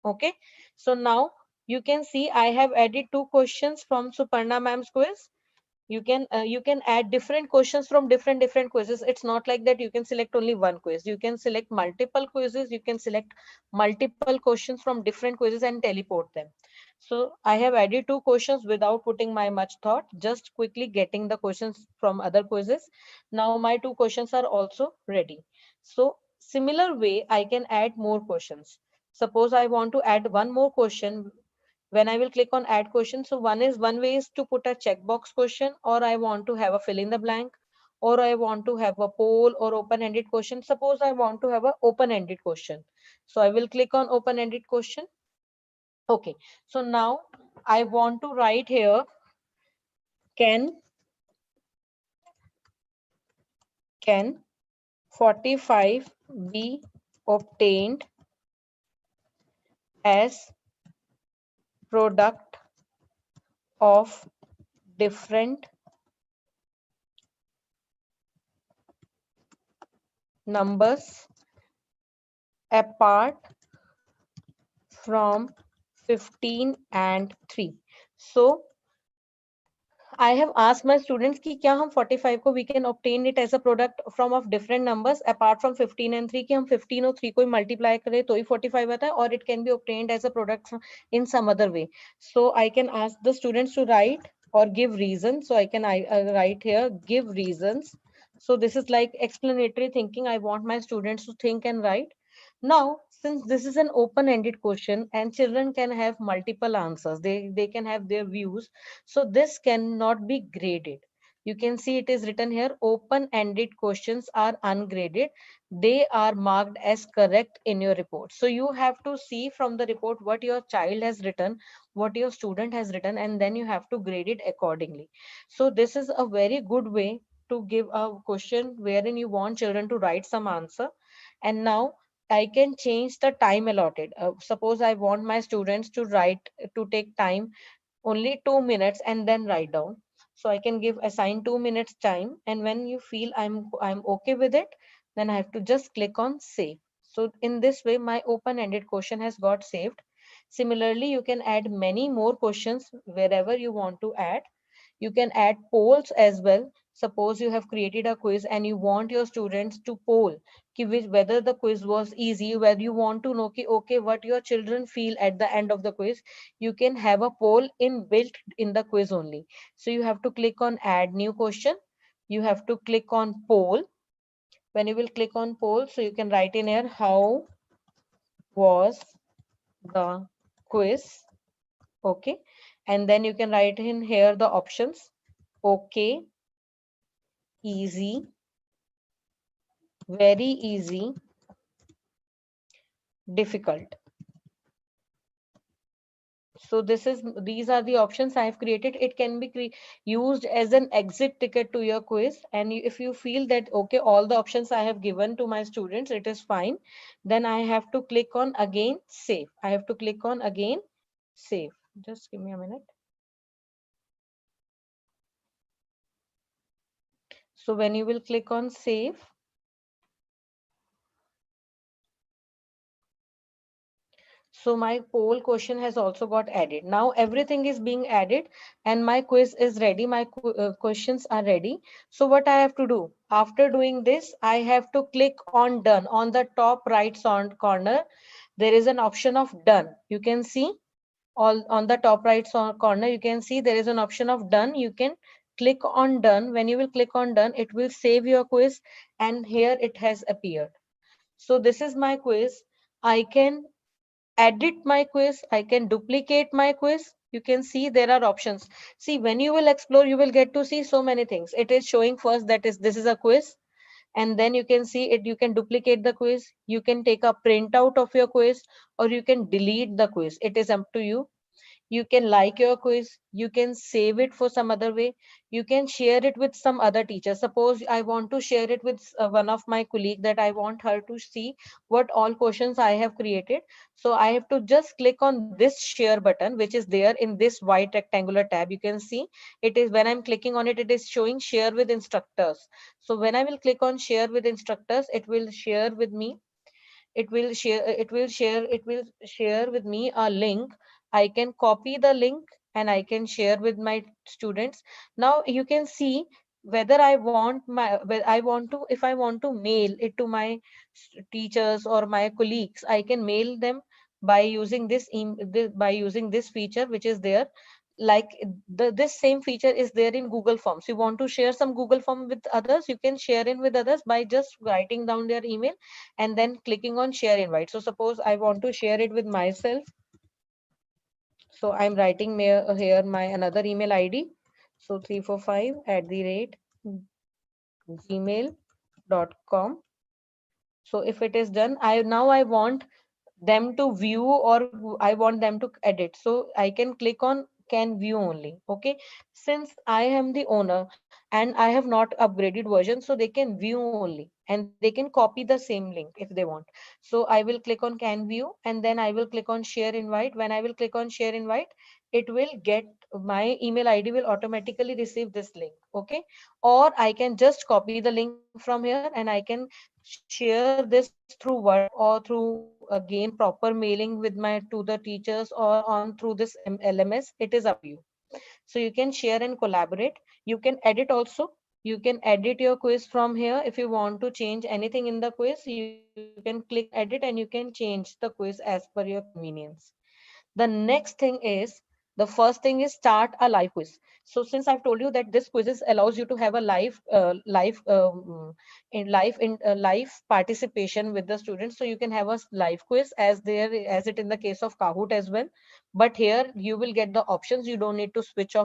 Okay, so now you can see I have added 2 questions from Suparna ma'am's quiz. You can add different questions from different quizzes. It's not like that you can select only one quiz. You can select multiple quizzes. You can select multiple questions from different quizzes and teleport them. So I have added 2 questions without putting my much thought, just quickly getting the questions from other quizzes. Now my 2 questions are also ready. So similar way I can add more questions. Suppose I want to add one more question. When I will click on add question, so one way is to put a checkbox question, or I want to have a fill in the blank, or I want to have a poll or open-ended question. Suppose I want to have a open-ended question. So I will click on open-ended question. Okay, so now I want to write here, can 45 be obtained as product of different numbers apart from 15 and 3. So I have asked my students कि क्या हम 45 को we can obtain it as a product from of different numbers apart from 15 and 3, कि हम 15 और 3 को multiply करें तो ही 45 आता है, or it can be obtained as a product in some other way. So I can ask the students to write or give reasons. So I can write here, give reasons. So this is like explanatory thinking. I want my students to think and write. Now, since this is an open-ended question and children can have multiple answers, they can have their views. So this cannot be graded. You can see it is written here, open-ended questions are ungraded. They are marked as correct in your report. So you have to see from the report what your child has written, what your student has written, and then you have to grade it accordingly. So this is a very good way to give a question wherein you want children to write some answer. And now I can change the time allotted. Suppose I want my students to write, to take time only 2 minutes and then write down. So I can give assign 2 minutes time, and when you feel I'm okay with it, then I have to just click on save. So in this way my open-ended question has got saved. Similarly, you can add many more questions wherever you want to add. You can add polls as well. Suppose you have created a quiz and you want your students to poll whether the quiz was easy, whether you want to know okay, what your children feel at the end of the quiz. You can have a poll built in the quiz only. So you have to click on add new question. You have to click on poll. When you will click on poll, so you can write in here, how was the quiz? Okay, and then you can write in here the options, okay, easy, very easy, difficult. So these are the options I have created. It can be used as an exit ticket to your quiz. And if you feel that okay, all the options I have given to my students, it is fine, then I have to click on again save. I have to click on again save. Just give me a minute. So when you will click on save, So my poll question has also got added. Now everything is being added and my quiz is ready. My questions are ready. So what I have to do after doing this, I have to click on done. On the top right corner, there is an option of done. You can see all on the top right corner, you can see there is an option of done. You can click on done. When you will click on done, it will save your quiz and here it has appeared. So this is my quiz. I can edit my quiz, I can duplicate my quiz. You can see there are options. See, when you will explore, you will get to see so many things. It is showing first that is this is a quiz, and then you can see it. You can duplicate the quiz, you can take a printout of your quiz, or you can delete the quiz. It is up to you. You can like your quiz, you can save it for some other way, you can share it with some other teacher. Suppose I want to share it with one of my colleague, that I want her to see what all questions I have created. So I have to just click on this share button, which is there in this white rectangular tab. You can see it is, when I'm clicking on it, it is showing share with instructors. So when I will click on share with instructors, it will share with me, it will share with me a link. I can copy the link and I can share with my students. Now you can see whether I want to, if I want to mail it to my teachers or my colleagues, I can mail them by using by using this feature which is there. Like this same feature is there in Google Forms. You want to share some Google Form with others, you can share in with others by just writing down their email and then clicking on share invite. So suppose I want to share it with myself. So I'm writing here my another email ID. So 345@gmail.com. So if it is done, I want them to view, or I want them to edit. So I can click on can view only. Okay. Since I am the owner and I have not upgraded version, so they can view only and they can copy the same link if they want. So I will click on can view and then I will click on share invite. When I will click on share invite, it will get my email ID will automatically receive this link. Okay. Or I can just copy the link from here and I can share this through WhatsApp or through again proper mailing with my to the teachers or on through this LMS. It is up to you. So you can share and collaborate. You can edit also. You can edit your quiz from here. If you want to change anything in the quiz, you can click on edit and you can change the quiz as per your convenience. The next thing is, the first thing is start a live quiz. So since I've told you that this quizzes allows you to have a live participation with the students, so you can have a live quiz as there as it in the case of Kahoot as well. But here you will get the options. You don't need to switch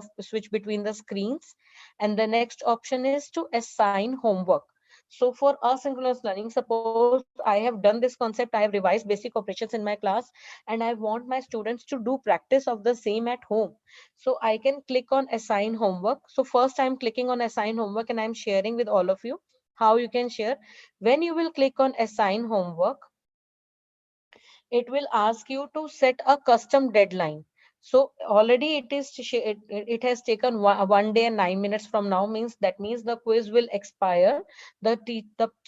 between the screens. And the next option is to assign homework. So for asynchronous learning, suppose I have done this concept, I have revised basic operations in my class, and I want my students to do practice of the same at home. So I can click on assign homework. So first I'm clicking on assign homework and I'm sharing with all of you how you can share. When you will click on assign homework, it will ask you to set a custom deadline. So already it has taken 1 day and 9 minutes from now, means that means the quiz will expire. The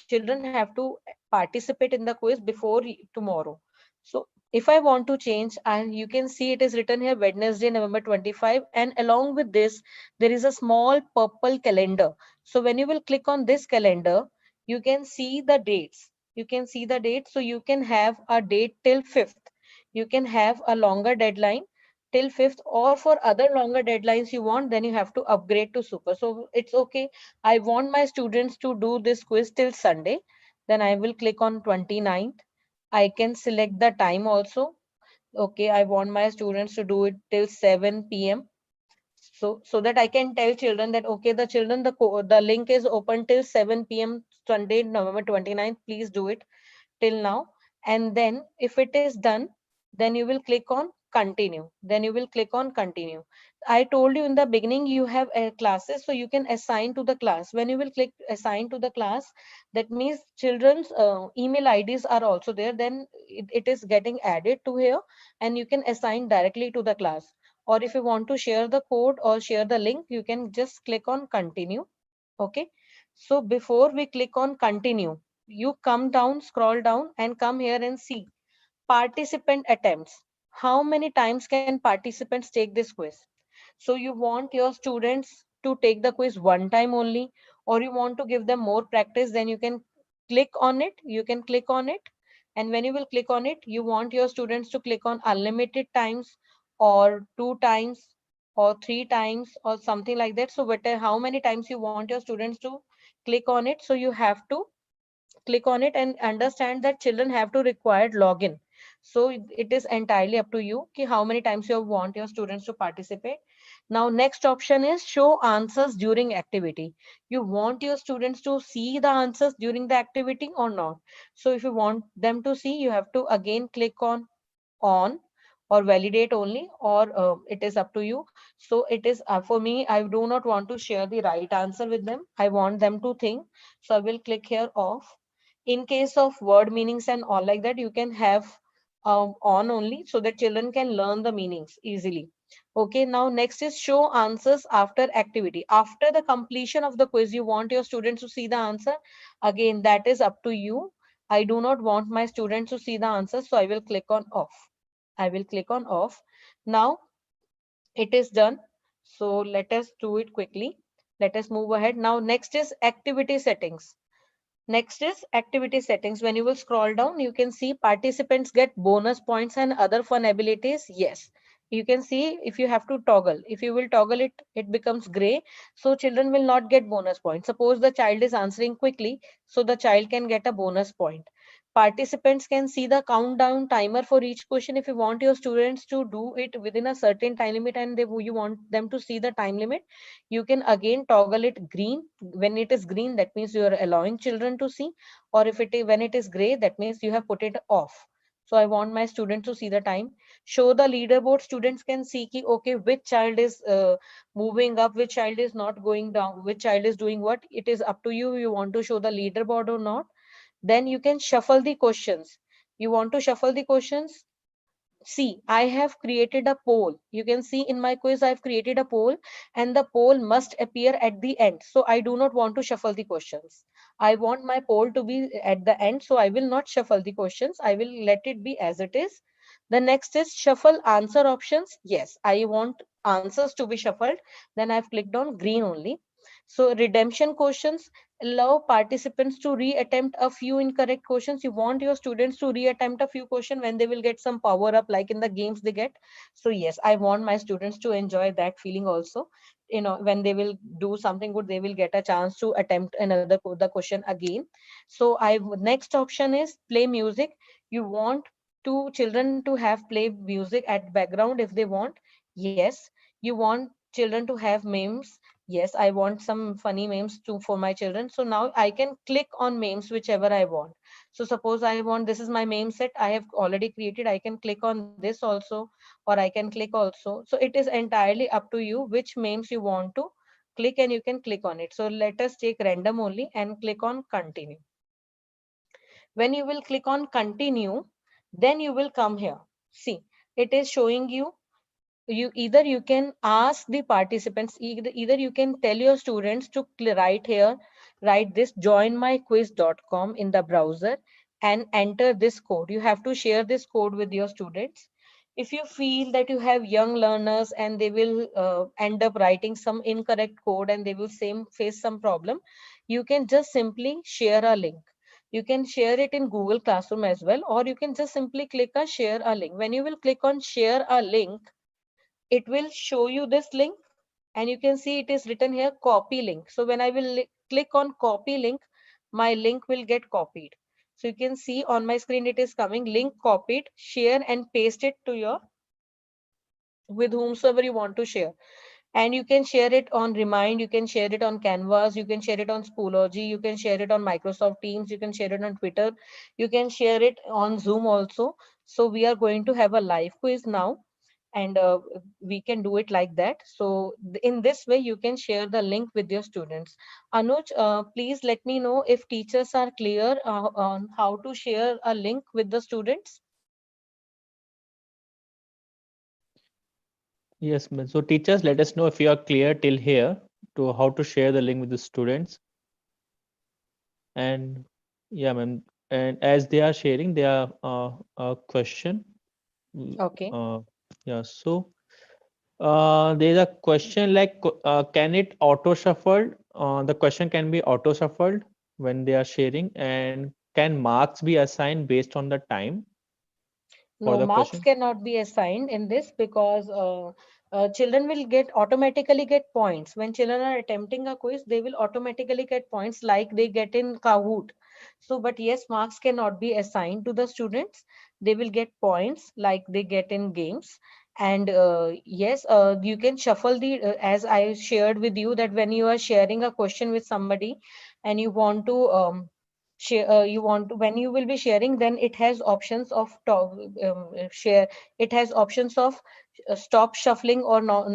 children have to participate in the quiz before tomorrow. So if I want to change, and you can see it is written here Wednesday, November 25, and along with this there is a small purple calendar. So when you will click on this calendar, you can see the dates. You can see the date. So you can have a date till 5th. You can have a longer deadline till 5th, or for other longer deadlines you want, then you have to upgrade to super. So it's okay. I want my students to do this quiz till Sunday. Then I will click on 29th. I can select the time also. Okay, I want my students to do it till 7 p.m. So that I can tell children that okay, the children, the link is open till 7 p.m. Sunday, November 29th. Please do it till now. And then if it is done, then you will click on continue. Then you will click on continue. I told you in the beginning you have classes, so you can assign to the class. When you will click assign to the class, that means children's email IDs are also there. Then it is getting added to here and you can assign directly to the class. Or if you want to share the code or share the link, you can just click on continue. Okay. So before we click on continue, you come down, scroll down and come here and see. Participant attempts. How many times can participants take this quiz? So you want your students to take the quiz one time only, or you want to give them more practice, then you can click on it. You can click on it. And when you will click on it, you want your students to click on unlimited times or two times or three times or something like that. So whatever, how many times you want your students to click on it. So you have to click on it and understand that children have to required login. So it is entirely up to you ki how many times you want your students to participate. Now next option is show answers during activity. You want your students to see the answers during the activity or not? So if you want them to see, you have to again click on or validate only, or it is up to you. So it is for me, I do not want to share the right answer with them, I want them to think. So I will click here off. In case of word meanings and all like that, you can have on only, so that children can learn the meanings easily. Okay, now next is show answers after activity. After the completion of the quiz, you want your students to see the answer. Again, that is up to you. I do not want my students to see the answer, so I will click on off. I will click on off. Now it is done. So let us do it quickly. Let us move ahead. Now next is activity settings. Next is activity settings. When you will scroll down, you can see participants get bonus points and other fun abilities. Yes, you can see if you have to toggle. If you will toggle it, it becomes gray. So children will not get bonus points. Suppose the child is answering quickly, so the child can get a bonus point. Participants can see the countdown timer for each question. If you want your students to do it within a certain time limit and you want them to see the time limit, you can again toggle it green. When it is green, that means you are allowing children to see, or if it is when it is gray, that means you have put it off. So I want my students to see the time. Show the leaderboard. Students can see ki, okay, which child is moving up, which child is not going down, which child is doing what. It is up to you, you want to show the leaderboard or not. Then you can shuffle the questions. You want to shuffle the questions. See, I have created a poll. You can see in my quiz, I've created a poll, and the poll must appear at the end. So I do not want to shuffle the questions. I want my poll to be at the end. So I will not shuffle the questions. I will let it be as it is. The next is shuffle answer options. Yes, I want answers to be shuffled. Then I've clicked on green only. So redemption questions, allow participants to reattempt a few incorrect questions. You want your students to reattempt a few questions when they will get some power up, like in the games they get. So yes, I want my students to enjoy that feeling also. You know, when they will do something good, they will get a chance to attempt another the question again. So I next option is play music. You want two children to have play music at background if they want. Yes, you want children to have memes. Yes, I want some funny memes too for my children. So now I can click on memes whichever I want. So suppose I want, this is my meme set I have already created. I can click on this also, or I can click also. So it is entirely up to you which memes you want to click, and you can click on it. So let us take random only and click on continue. When you will click on continue, then you will come here. See, it is showing you, you can ask the participants, either you can tell your students to write here, write this joinmyquiz.com in the browser and enter this code. You have to share this code with your students. If you feel that you have young learners and they will end up writing some incorrect code and they will face some problem, you can just simply share a link. You can share it in Google Classroom as well, or you can just simply click a share a link. When you will click on share a link, it will show you this link, and you can see it is written here copy link. So when I will click on copy link, my link will get copied. So you can see on my screen it is coming link copied, share and paste it to your with whomsoever you want to share. And you can share it on Remind, you can share it on Canvas, you can share it on Schoology, you can share it on Microsoft Teams, you can share it on Twitter, you can share it on Zoom also. So we are going to have a live quiz now, and we can do it like that. So in this way you can share the link with your students. Anuj, please let me know if teachers are clear on how to share a link with the students. Yes, ma'am. So teachers, let us know if you are clear till here to how to share the link with the students. And yeah, ma'am. and as they are sharing their question. Okay. uh, yeah, so there's a question like can it auto shuffled, the question can be auto shuffled when they are sharing, and can marks be assigned based on the time for No, the marks question? cannot be assigned in this because children will get automatically get points. When children are attempting a quiz, they will automatically get points like they get in Kahoot. So, but yes, marks cannot be assigned to the students. They will get points like they get in games. And yes, you can shuffle as I shared with you, that when you are sharing a question with somebody and you want to share, you want to, when you will be sharing, then it has options of share, it has options of stop shuffling or not,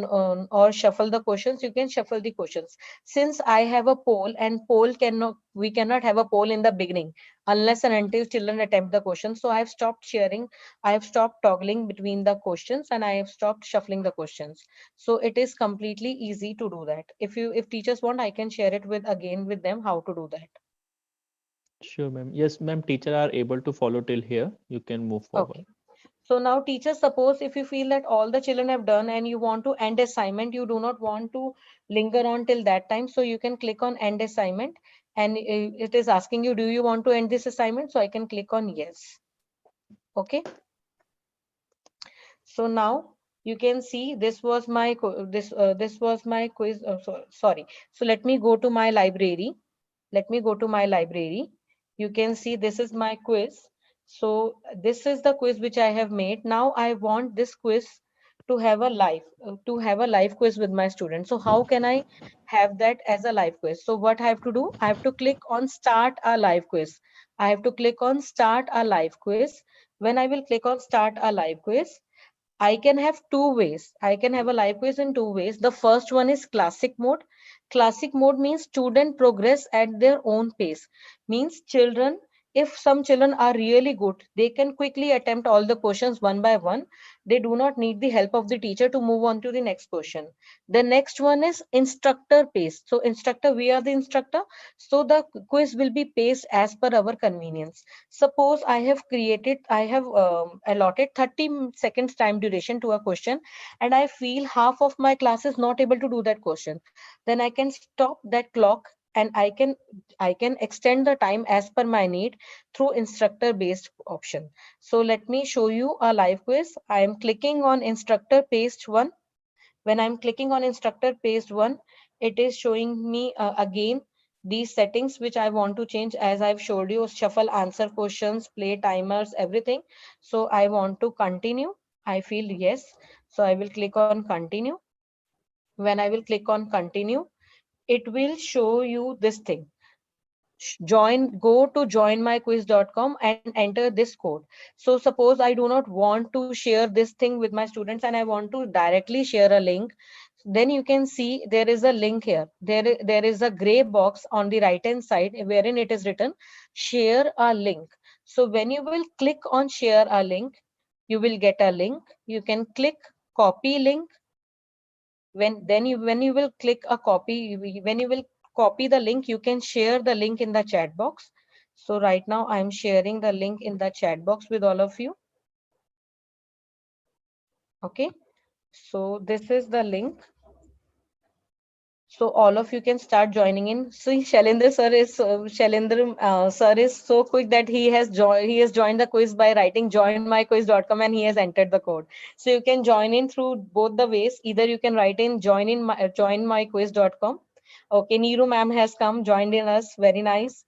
or shuffle the questions. You can shuffle the questions. Since I have a poll, and poll cannot, we cannot have a poll in the beginning unless and until children attempt the question, so I have stopped sharing, I have stopped toggling between the questions, and I have stopped shuffling the questions. So it is completely easy to do that. If teachers want, I can share it with again with them how to do that. Sure, ma'am. Yes, ma'am, teacher are able to follow till here. You can move Okay. forward. So now teachers, suppose if you feel that all the children have done and you want to end assignment, you do not want to linger on till that time. So you can click on end assignment, and it is asking you, do you want to end this assignment? So I can click on yes. Okay. So now you can see this was my this was my quiz. Sorry. So let me go to my library. Let me go to my library. You can see this is my quiz. So this is the quiz which I have made. Now I want this quiz to have a live quiz with my students. So how can I have that as a live quiz? So what I have to do, I have to click on start a live quiz. I have to click on start a live quiz. When I will click on start a live quiz, I can have two ways. I can have a live quiz in two ways. The first one is classic mode. Classic mode means student progress at their own pace. Means children, if some children are really good, they can quickly attempt all the questions one by one. They do not need the help of the teacher to move on to the next question. The next one is instructor pace. So instructor, we are the instructor. So the quiz will be paced as per our convenience. Suppose I have allotted 30 seconds time duration to a question, and I feel half of my class is not able to do that question. Then I can stop that clock, and I can extend the time as per my need through instructor based option. So let me show you a live quiz. I am clicking on instructor page one. When I'm clicking on instructor page one, it is showing me again these settings which I want to change. As I've showed you, shuffle answer questions, play timers, everything. So I want to continue. I feel yes. So I will click on continue. When I will click on continue, it will show you this thing. Go to joinmyquiz.com and enter this code. So suppose I do not want to share this thing with my students and I want to directly share a link, then you can see there is a link here. There is a gray box on the right hand side wherein it is written share a link. So when you will click on share a link, you will get a link. You can click copy link. When you will click a copy, when you will copy the link, you can share the link in the chat box. So right now I'm sharing the link in the chat box with all of you. Okay, so this is the link. So all of you can start joining in. See, Shailendra sir is so quick that he has joined the quiz by writing joinmyquiz.com, and he has entered the code. So you can join in through both the ways. Either you can write in joinmyquiz.com. Okay, Neeru ma'am has come, joined in us. Very nice.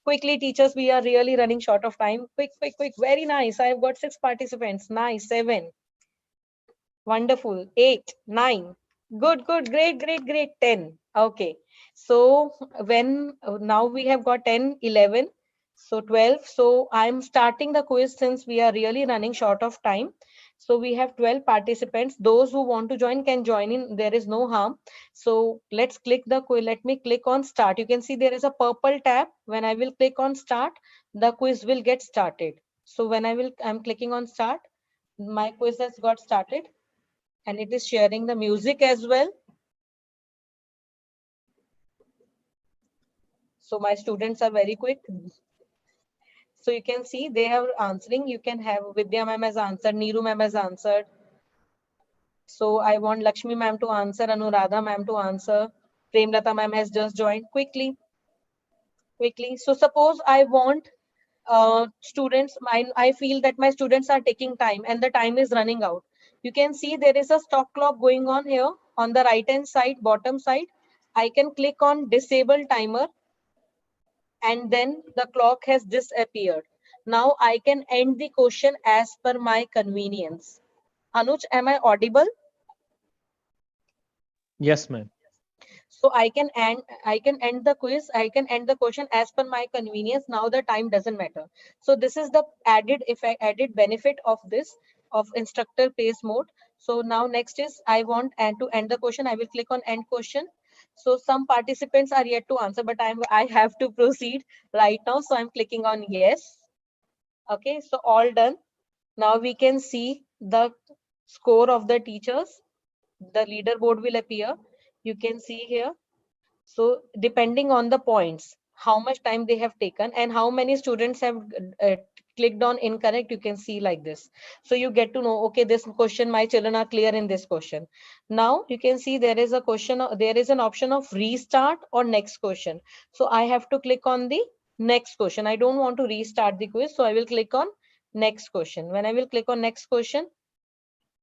Quickly, teachers, we are really running short of time. Quick, quick, quick. Very nice. I have got 6 participants. Nice. 7. Wonderful. 8, 9. Good, good. Great, great, great. 10. Okay. So now we have got 10, 11. So 12. So I'm starting the quiz since we are really running short of time. So we have 12 participants. Those who want to join can join in. There is no harm. So let's click the quiz. Let me click on start. You can see there is a purple tab. When I will click on start, the quiz will get started. So I'm clicking on start. My quiz has got started, and it is sharing the music as well. So my students are very quick. So you can see they are answering. You can have Vidya ma'am has answered, Neeru ma'am has answered. So I want Lakshmi ma'am to answer, Anuradha ma'am to answer. Premlata ma'am has just joined. Quickly. So suppose I want students, I feel that my students are taking time and the time is running out. You can see there is a stop clock going on here on the right hand side, bottom side. I can click on disable timer and then the clock has disappeared. Now I can end the question as per my convenience. Anuj, am I audible? Yes, ma'am. So I can end the quiz, I can end the question as per my convenience. Now the time doesn't matter. So this is the added effect, added benefit of this, of instructor pace mode. So now next is I want and to end the question, I will click on end question. So some participants are yet to answer, but I have to proceed right now. So I'm clicking on yes. Okay, so all done. Now we can see the score of the teachers. The leaderboard will appear. You can see here. So depending on the points, how much time they have taken and how many students have clicked on incorrect, you can see like this. So you get to know, okay, this question, my children are clear in this question. Now you can see there is a question, there is an option of restart or next question. So I have to click on the next question. I don't want to restart the quiz. So I will click on next question. When I will click on next question,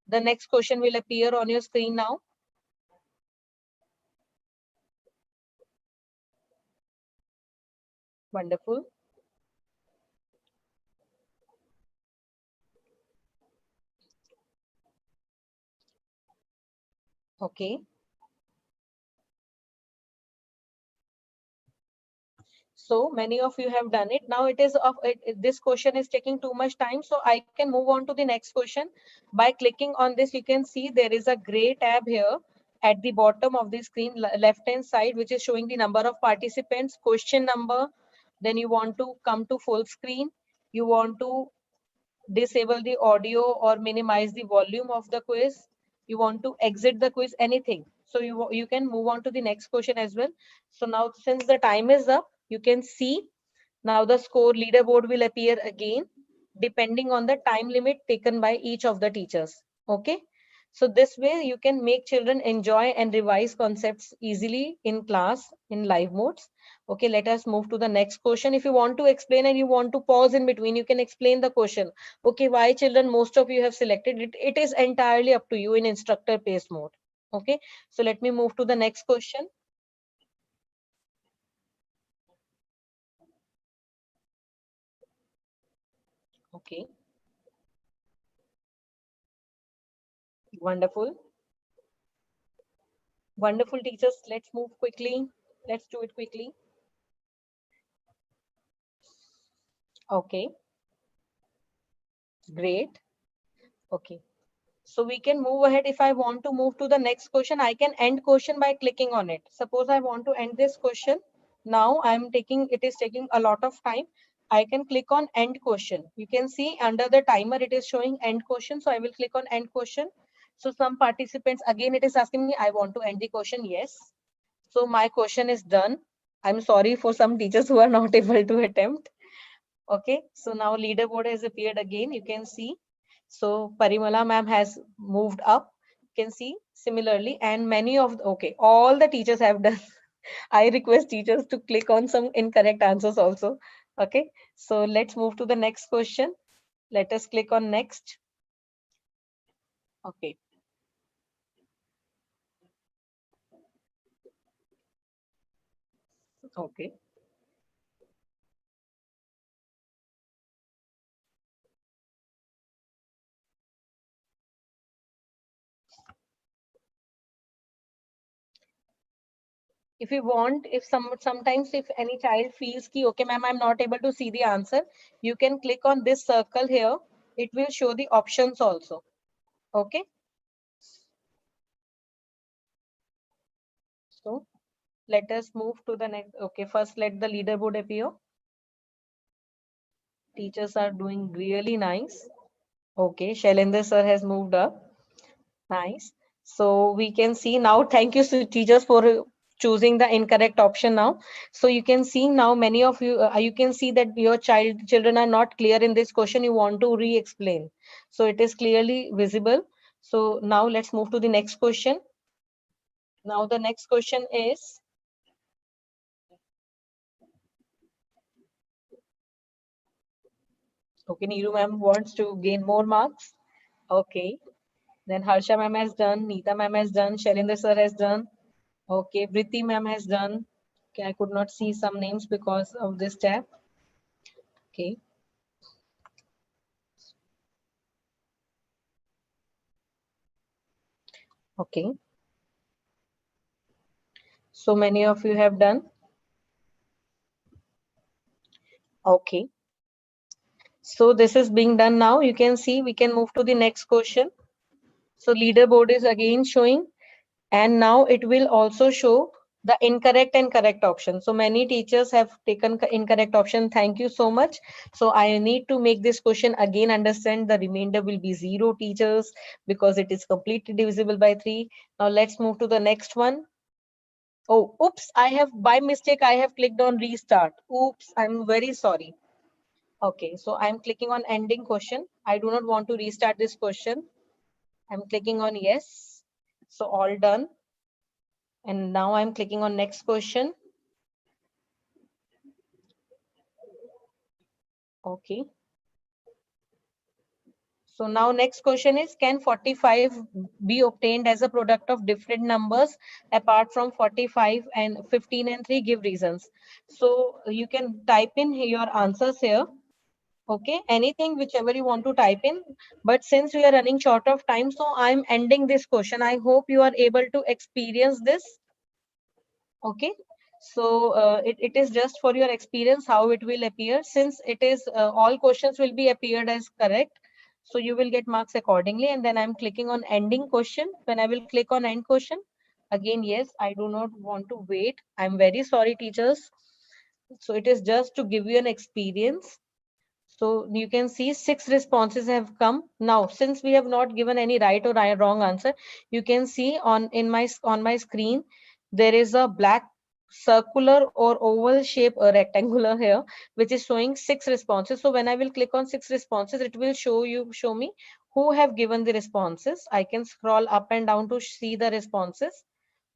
the next question will appear on your screen now. Wonderful. Okay. So many of you have done it. Now it is of this question is taking too much time. So I can move on to the next question. By clicking on this, you can see there is a gray tab here at the bottom of the screen, left hand side, which is showing the number of participants, question number. Then you want to come to full screen. You want to disable the audio or minimize the volume of the quiz. You want to exit the quiz, anything. So you can move on to the next question as well. So now since the time is up, you can see now the score leaderboard will appear again depending on the time limit taken by each of the teachers. Okay. So this way you can make children enjoy and revise concepts easily in class in live modes. Okay, let us move to the next question. If you want to explain and you want to pause in between, you can explain the question. Okay, why children, most of you have selected it. It is entirely up to you in instructor pace mode. Okay, so let me move to the next question. Okay, wonderful. Wonderful teachers. Let's move quickly. Let's do it quickly. Okay, great. Okay. So we can move ahead. If I want to move to the next question, I can end question by clicking on it. Suppose I want to end this question. Now it is taking a lot of time. I can click on end question. You can see under the timer, it is showing end question. So I will click on end question. So some participants, again, it is asking me, I want to end the question. Yes. So my question is done. I'm sorry for some teachers who are not able to attempt. Okay. So now leaderboard has appeared again. You can see. So Parimala ma'am has moved up. You can see similarly, and many of okay, all the teachers have done. I request teachers to click on some incorrect answers also. Okay, so let's move to the next question. Let us click on next. Okay, okay. If you want, if sometimes if any child feels ki okay ma'am, I'm not able to see the answer, you can click on this circle here. It will show the options also. Okay, so let us move to the next. Okay, first let the leaderboard appear. Teachers are doing really nice. Okay, Shailendra sir has moved up. Nice. So we can see now. Thank you, teachers, choosing the incorrect option now. So you can see now many of you, you can see that your children are not clear in this question. You want to re-explain. So it is clearly visible. So now let's move to the next question. Now the next question is, okay, Neeru ma'am wants to gain more marks. Okay. Then Harsha ma'am has done, Neeta ma'am has done, Shailendra sir has done. Okay, Briti ma'am has done. Okay, I could not see some names because of this tab. Okay. Okay. So many of you have done. Okay. So this is being done now. You can see we can move to the next question. So leaderboard is again showing, and now it will also show the incorrect and correct option. So many teachers have taken incorrect option. Thank you so much. So I need to make this question again understand the remainder will be 0 teachers because it is completely divisible by 3. Now let's move to the next one. Oh, oops, I have by mistake, I have clicked on restart. Oops, I'm very sorry. Okay, so I'm clicking on ending question. I do not want to restart this question. I'm clicking on yes. So all done. And now I'm clicking on next question. Okay. So now next question is, can 45 be obtained as a product of different numbers apart from 45 and 15 and 3? Give reasons. So you can type in your answers here. Okay, anything whichever you want to type in, but since we are running short of time, so I'm ending this question. I hope you are able to experience this. Okay, so it is just for your experience how it will appear. Since it is all questions will be appeared as correct, so you will get marks accordingly. And then I'm clicking on ending question. When I will click on end question, again, yes, I do not want to wait. I'm very sorry, teachers. So it is just to give you an experience. So you can see 6 responses have come. Now, since we have not given any right or wrong answer, you can see on my screen, there is a black circular or oval shape rectangular here, which is showing 6 responses. So when I will click on 6 responses, it will show me who have given the responses. I can scroll up and down to see the responses.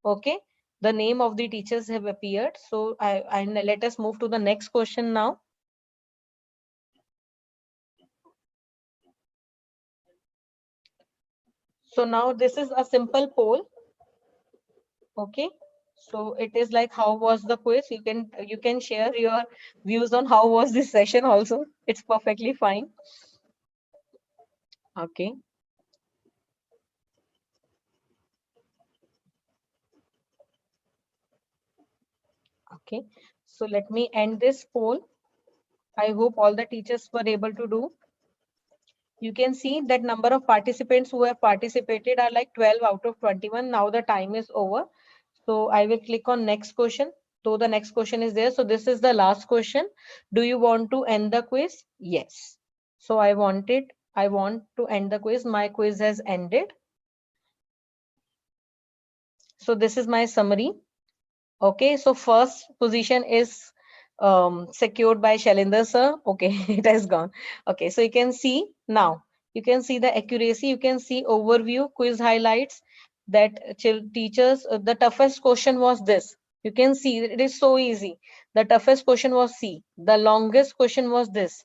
Okay. The name of the teachers have appeared. So let us move to the next question now. So now this is a simple poll. Okay. So it is like, how was the quiz? You can share your views on how was this session also. It's perfectly fine. Okay. Okay. So let me end this poll. I hope all the teachers were able to do. You can see that number of participants who have participated are like 12 out of 21. Now the time is over. So I will click on next question. So the next question is there. So this is the last question. Do you want to end the quiz? Yes. So I want to end the quiz. My quiz has ended. So this is my summary. Okay, so first position is secured by Shailendra sir. Okay, it has gone. Okay, so you can see now, you can see the accuracy, you can see overview, quiz highlights that teachers, the toughest question was this. You can see it is so easy. The toughest question was C. The longest question was this.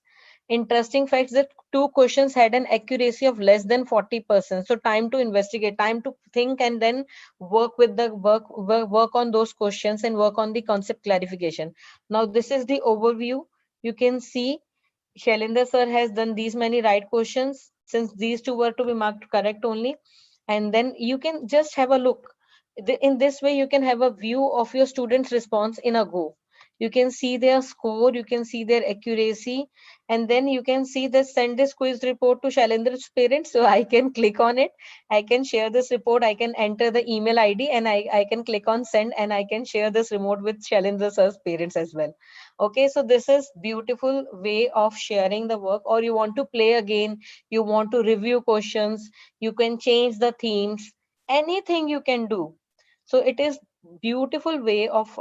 Interesting facts that 2 questions had an accuracy of less than 40%. So time to investigate, time to think, and then work with the work on those questions and work on the concept clarification. Now this is the overview. You can see Shailendra sir has done these many right questions, since these 2 were to be marked correct only. And then you can just have a look. In this way, you can have a view of your students' response in a go. You can see their score, you can see their accuracy, and then you can see the send this quiz report to Shailendra's parents. So I can click on it. I can share this report. I can enter the email ID, and I can click on send, and I can share this remote with Shailendra sir's parents as well. Okay, so this is beautiful way of sharing the work. Or you want to play again, you want to review questions, you can change the themes, anything you can do. So it is beautiful way of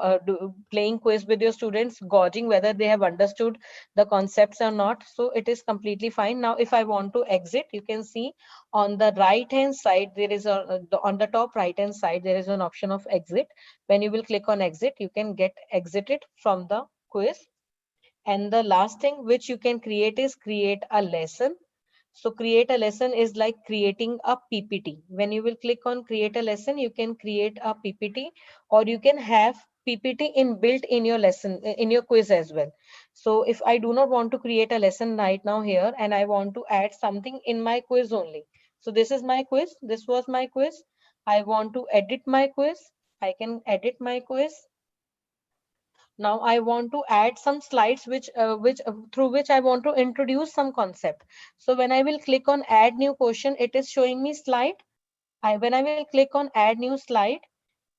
playing quiz with your students, gauging whether they have understood the concepts or not. So it is completely fine. Now, if I want to exit, you can see on the right hand side, there is on the top right hand side, there is an option of exit. When you will click on exit, you can get exited from the quiz. And the last thing which you can create is create a lesson. So create a lesson is like creating a PPT. When you will click on create a lesson, you can create a PPT, or you can have PPT inbuilt in your lesson, in your quiz as well. So if I do not want to create a lesson right now here, and I want to add something in my quiz only. So this is my quiz. This was my quiz. I want to edit my quiz. I can edit my quiz. Now I want to add some slides which through which I want to introduce some concept. So when I will click on add new question, it is showing me slide. When I will click on add new slide,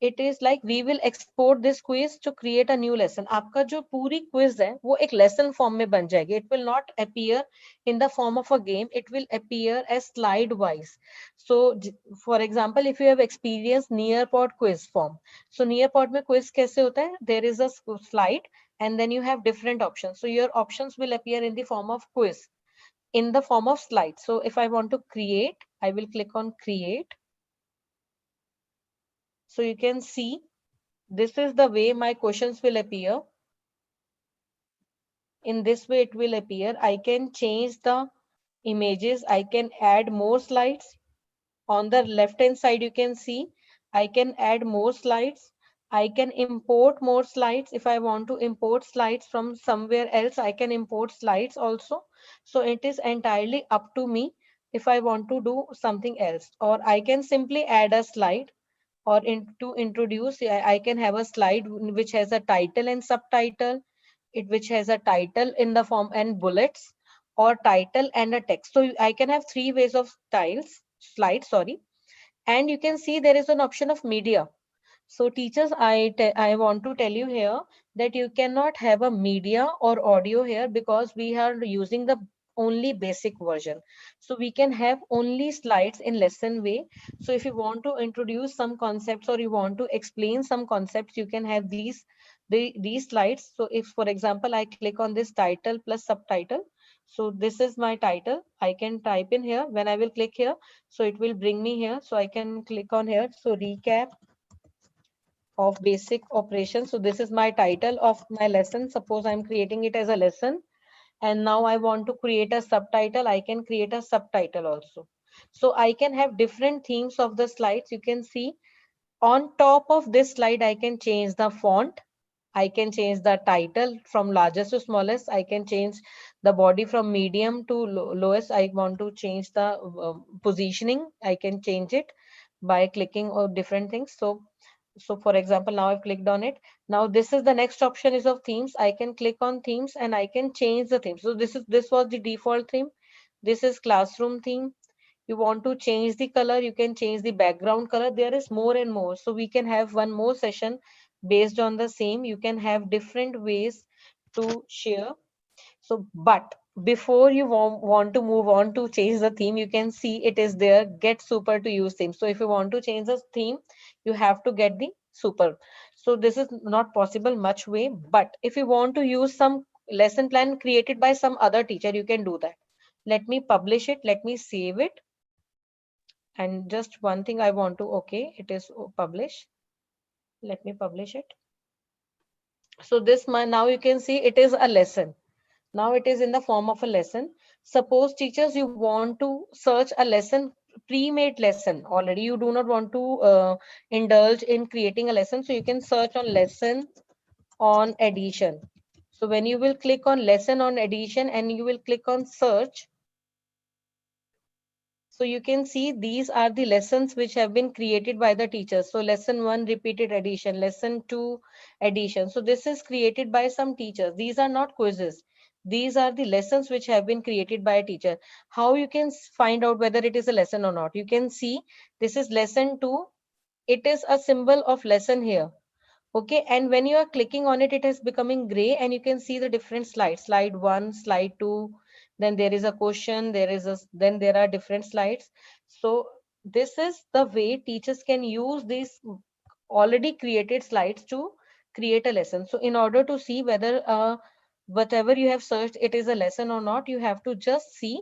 it is like we will export this quiz to create a new lesson. आपका जो पूरी quiz है वो एक lesson form में बन जाएगी. It will not appear in the form of a game. It will appear as slide wise. So for example, if you have experienced Nearpod quiz form, so Nearpod में quiz कैसे होता है? There is a slide and then you have different options. So your options will appear in the form of quiz, in the form of slide. So if I want to create, I will click on create. So you can see this is the way my questions will appear. In this way it will appear. I can change the images. I can add more slides. On the left hand side, you can see I can add more slides. I can import more slides. If I want to import slides from somewhere else, I can import slides also. So it is entirely up to me if I want to do something else, or I can simply add a slide, or to introduce, I can have a slide which has a title and subtitle, it which has a title in the form and bullets, or title and a text. So I can have three ways of slides, sorry. And you can see there is an option of media. So teachers, I want to tell you here that you cannot have a media or audio here because we are using the only basic version. So we can have only slides in lesson way. So if you want to introduce some concepts or you want to explain some concepts, you can have these slides. So if, for example, I click on this title plus subtitle, so this is my title. I can type in here. When I will click here, so it will bring me here. So I can click on here. So recap of basic operations. So this is my title of my lesson. Suppose I'm creating it as a lesson, and now I want to create a subtitle. I can create a subtitle also. So I can have different themes of the slides. You can see on top of this slide, I can change the font. I can change the title from largest to smallest. I can change the body from medium to lowest. I want to change the positioning. I can change it by clicking on different things. So for example, now I've clicked on it. Now this is the next option is of themes. I can click on themes and I can change the theme. So this was the default theme. This is classroom theme. You want to change the color, you can change the background color. There is more and more. So we can have one more session based on the same. You can have different ways to share. So, but before you want to move on to change the theme, you can see it is there, get super to use theme. So if you want to change the theme, you have to get the super. So this is not possible much way, but if you want to use some lesson plan created by some other teacher, you can do that. Let me publish it. Let me save it. And just one thing I want to, okay, it is publish. Let me publish it. So this now you can see it is a lesson. Now it is in the form of a lesson. Suppose teachers, you want to search a lesson, pre-made lesson already. You do not want to indulge in creating a lesson. So you can search on lesson on addition. So when you will click on lesson on addition and you will click on search, so you can see these are the lessons which have been created by the teachers. So lesson 1 repeated addition, lesson 2 addition. So this is created by some teachers. These are not quizzes. These are the lessons which have been created by a teacher. How you can find out whether it is a lesson or not? You can see this is lesson 2. It is a symbol of lesson here. Okay, and when you are clicking on it, it is becoming gray and you can see the different slides. Slide 1, slide 2, then there is a question, then there are different slides. So this is the way teachers can use these already created slides to create a lesson. So in order to see whether whatever you have searched it is a lesson or not, you have to just see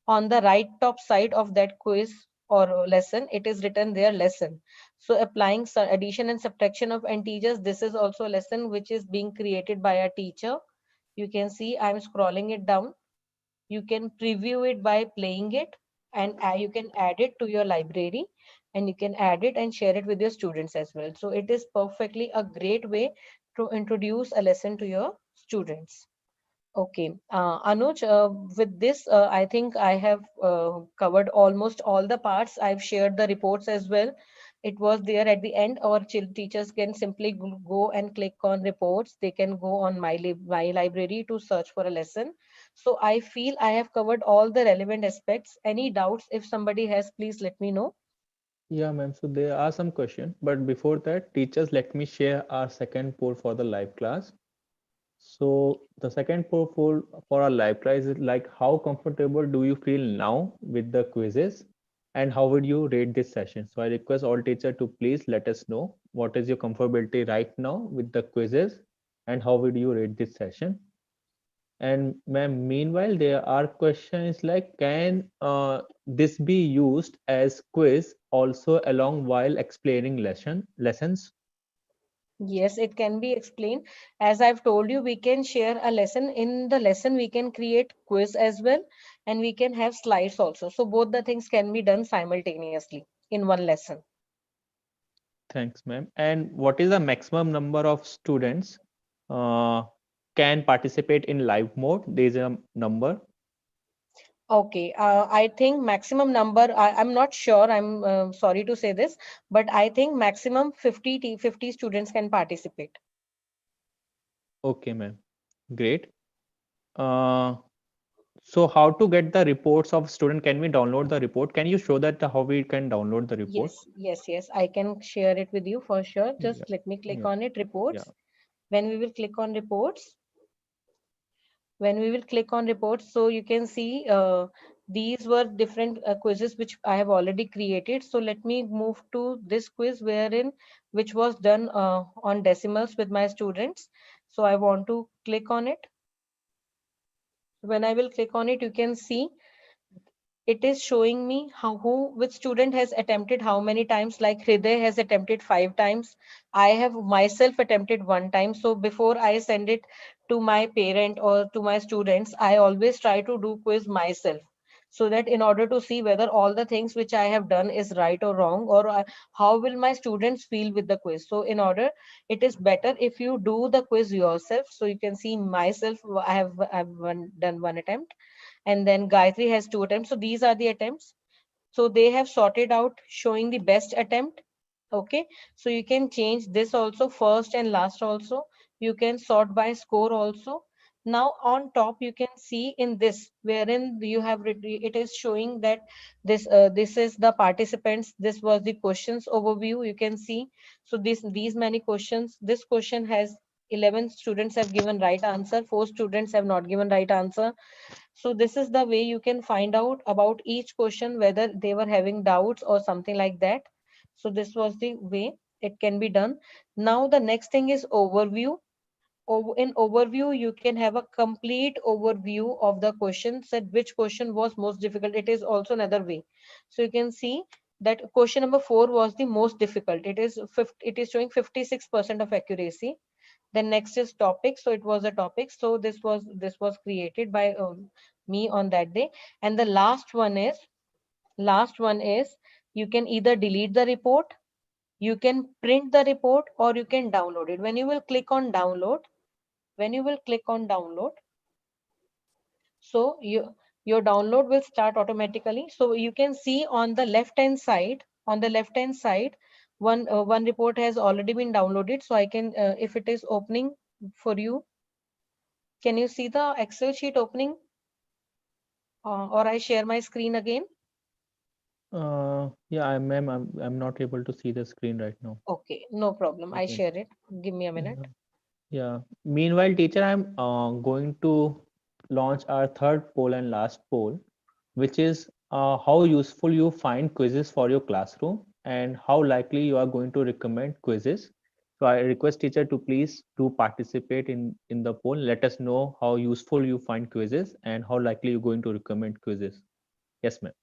on the right top side of that quiz or lesson, it is written there lesson. So applying addition and subtraction of integers, this is also a lesson which is being created by a teacher. You can see I'm scrolling it down. You can preview it by playing it, and you can add it to your library, and you can add it and share it with your students as well. So it is perfectly a great way to introduce a lesson to your students. Okay, Anuj, with this, I think I have covered almost all the parts. I've shared the reports as well. It was there at the end. Our teachers can simply go and click on reports. They can go on my library to search for a lesson. So I feel I have covered all the relevant aspects. Any doubts, if somebody has, please let me know. Yeah, ma'am. So there are some questions, but before that, teachers, let me share our second poll for the live class. So the second poll for our live class is like, how comfortable do you feel now with the quizzes, and how would you rate this session? So I request all teachers to please let us know what is your comfortability right now with the quizzes, and how would you rate this session? And ma'am, meanwhile, there are questions like, can this be used as quiz also along while explaining lessons? Yes, it can be explained. As I've told you, we can share a lesson. In the lesson, we can create quiz as well, and we can have slides also. So both the things can be done simultaneously in one lesson. Thanks, ma'am. And what is the maximum number of students uh, can participate in live mode? There is a number. Okay, I think maximum number, I'm not sure, I'm sorry to say this, but I think maximum 50 students can participate. Okay, ma'am. Great. Uh, so how to get the reports of student? Can we download the report? Can you show that how we can download the report? Yes, I can share it with you for sure. Yeah, Just let me click yeah, on it, yeah. reports. When we will click on reports, when we will click on reports, so you can see these were different quizzes which I have already created. So let me move to this quiz wherein which was done on decimals with my students. So I want to click on it. When I will click on it, you can see it is showing me how who which student has attempted how many times. Like Hriday has attempted 5 times. I have myself attempted 1 time. So before I send it to my parent or to my students, I always try to do quiz myself, so that in order to see whether all the things which I have done is right or wrong, or how will my students feel with the quiz. So in order, it is better if you do the quiz yourself. So you can see myself, I've done 1 attempt, and then Gayatri has 2 attempts. So these are the attempts. So they have sorted out showing the best attempt. Okay, so you can change this also, first and last also. You can sort by score also. Now on top you can see in this wherein you have it is showing that this is the participants, this was the questions overview, you can see. So these many questions, this question has 11 students have given right answer, 4 students have not given right answer. So this is the way you can find out about each question whether they were having doubts or something like that. So this was the way it can be done. Now the next thing is overview. In overview, you can have a complete overview of the questions, that which question was most difficult. It is also another way. So you can see that question number 4 was the most difficult. It is showing 56% of accuracy. Then next is topic. So it was a topic. So this was created by me on that day. And the last one is you can either delete the report, you can print the report, or you can download it. When you will click on download, so your download will start automatically. So you can see on the left hand side, one report has already been downloaded. So I can, if it is opening for you, can you see the Excel sheet opening? Or I share my screen again? Yeah, ma'am, I'm not able to see the screen right now. Okay, no problem. I Okay. share it. Give me a Yeah. minute. Yeah. Meanwhile, teacher, I'm going to launch our third poll and last poll, which is how useful you find quizzes for your classroom. and how likely you are going to recommend quizzes. So I request teacher to please do participate in the poll. Let us know how useful you find quizzes and how likely you're going to recommend quizzes. Yes, ma'am.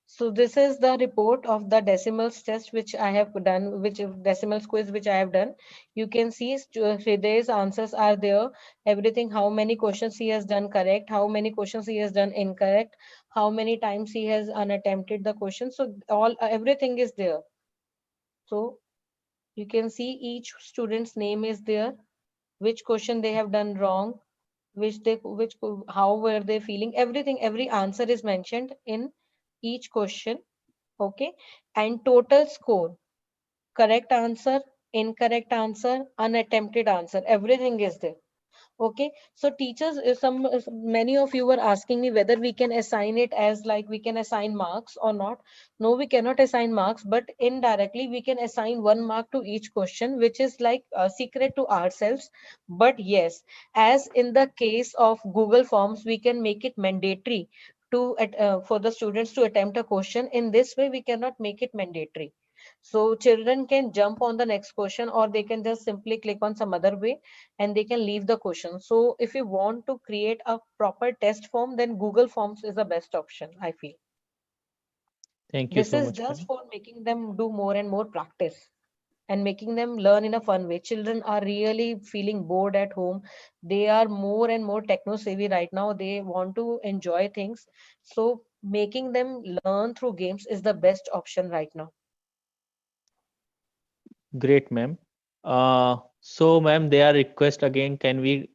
So this is the report of the decimals test which I have done, which decimals quiz which I have done. You can see Hriday's answers are there. Everything, how many questions he has done correct, how many questions he has done incorrect, how many times he has unattempted the question. So all everything is there. So you can see each student's name is there, which question they have done wrong, which how were they feeling. Everything, every answer is mentioned in each question. Okay, and total score, correct answer, incorrect answer, unattempted answer, everything is there. Okay, so teachers, many of you were asking me whether we can assign it as like we can assign marks or not. No, we cannot assign marks, but indirectly we can assign 1 mark to each question, which is like a secret to ourselves. But yes, as in the case of Google Forms, we can make it mandatory for the students to attempt a question. In this way, we cannot make it mandatory. So children can jump on the next question, or they can just simply click on some other way and they can leave the question. So if you want to create a proper test form, then Google Forms is the best option, I feel. Thank you This so is much, just ma'am. for making them do more and more practice and making them learn in a fun way. Children are really feeling bored at home. They are more and more techno savvy right now. They want to enjoy things. So making them learn through games is the best option right now. Great, ma'am. So, ma'am, their request again, can we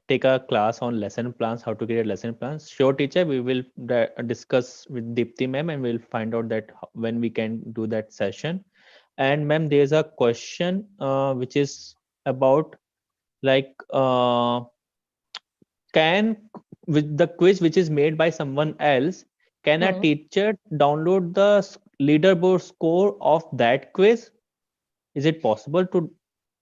take a class on lesson plans, how to create lesson plans? Sure, teacher, we will discuss with Deepti, ma'am, and we'll find out that when we can do that session. And, ma'am, there's a question which is about like, can with the quiz which is made by someone else, can a Hmm. teacher download the leaderboard score of that quiz? Is it possible to?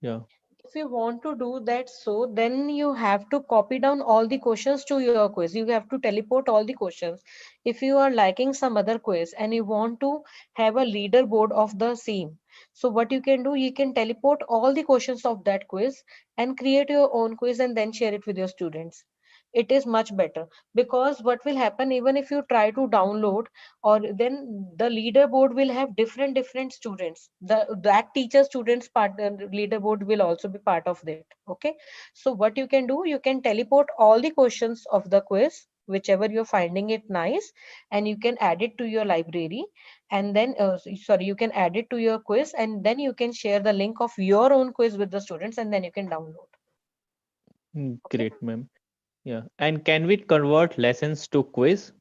Yeah. If you want to do that, so then you have to copy down all the questions to your quiz. You have to teleport all the questions. If you are liking some other quiz and you want to have a leaderboard of the same, so what you can do, you can teleport all the questions of that quiz and create your own quiz and then share it with your students. It is much better, because what will happen, even if you try to download, or then the leaderboard will have different students, that teacher students part, the leaderboard will also be part of that. Okay, so what you can do, you can teleport all the questions of the quiz, whichever you're finding it nice, and you can add it to your library, and then sorry, you can add it to your quiz, and then you can share the link of your own quiz with the students, and then you can download. Okay. Great, ma'am. Yeah. And can we convert lessons to quiz?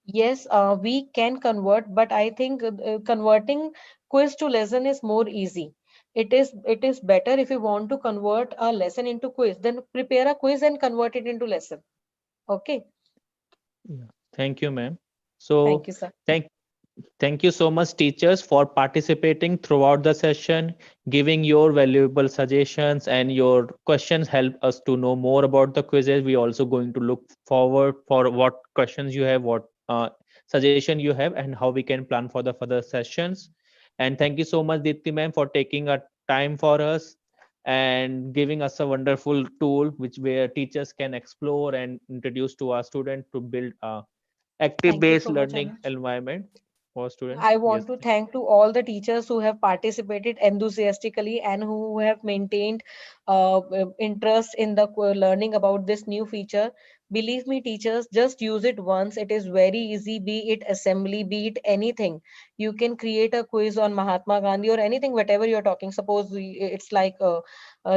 Yes, we can convert, but I think converting quiz to lesson is more easy. It is better if you want to convert a lesson into quiz, then prepare a quiz and convert it into lesson. Okay, Yeah. Thank you, ma'am. thank So you, sir. thank thank you so much, teachers, for participating throughout the session, giving your valuable suggestions, and your questions help us to know more about the quizzes. We also going to look forward for what questions you have, what suggestion you have, and how we can plan for the further sessions. And thank you so much, Deepti ma'am, for taking a time for us and giving us a wonderful tool which where teachers can explore and introduce to our student to build a active Thank you based so much, learning Anuj. environment for students. I Yes. want to thank to all the teachers who have participated enthusiastically and who have maintained interest in the learning about this new feature. Believe me, teachers, just use it once. It is very easy, be it assembly, be it anything. You can create a quiz on Mahatma Gandhi or anything, whatever you're talking. Suppose it's like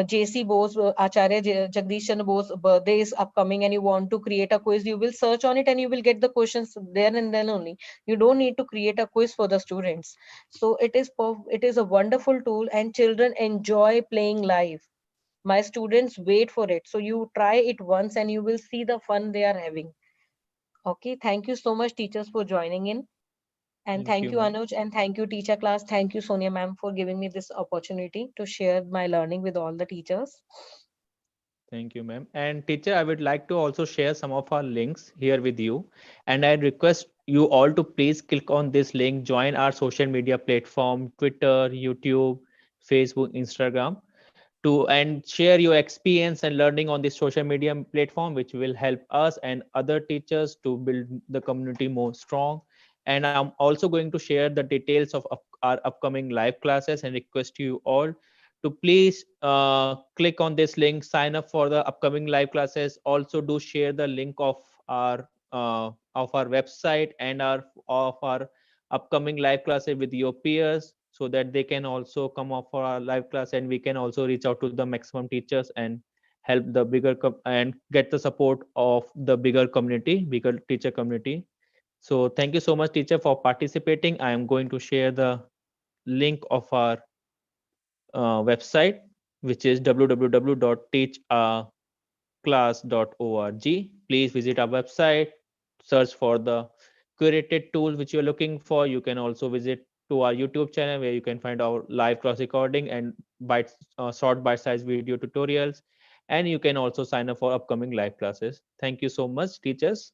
J.C. Bose, Acharya Jagdish Chandra Bose birthday is upcoming and you want to create a quiz, you will search on it and you will get the questions there and then only. You don't need to create a quiz for the students. So it is a wonderful tool and children enjoy playing live. My students wait for it, so you try it once and you will see the fun they are having. Okay, thank you so much, teachers, for joining in. And Thank thank you, you, ma'am. Anuj, and thank you, teacher class. Thank you, Sonia ma'am, for giving me this opportunity to share my learning with all the teachers. Thank you, ma'am. And teacher, I would like to also share some of our links here with you. And I request you all to please click on this link, join our social media platform, Twitter, YouTube, Facebook, Instagram, to and share your experience and learning on this social media platform, which will help us and other teachers to build the community more strong. And I'm also going to share the details of our upcoming live classes and request you all to please click on this link, sign up for the upcoming live classes. Also do share the link of our website and our upcoming live classes with your peers, so that they can also come up for our live class, and we can also reach out to the maximum teachers and help the and get the support of the bigger teacher community. So thank you so much, teacher, for participating. I am going to share the link of our website, which is www.teachaclass.org. Please visit our website, search for the curated tools which you're looking for. You can also visit to our YouTube channel, where you can find our live class recording and short bite-sized video tutorials. And you can also sign up for upcoming live classes. Thank you so much, teachers.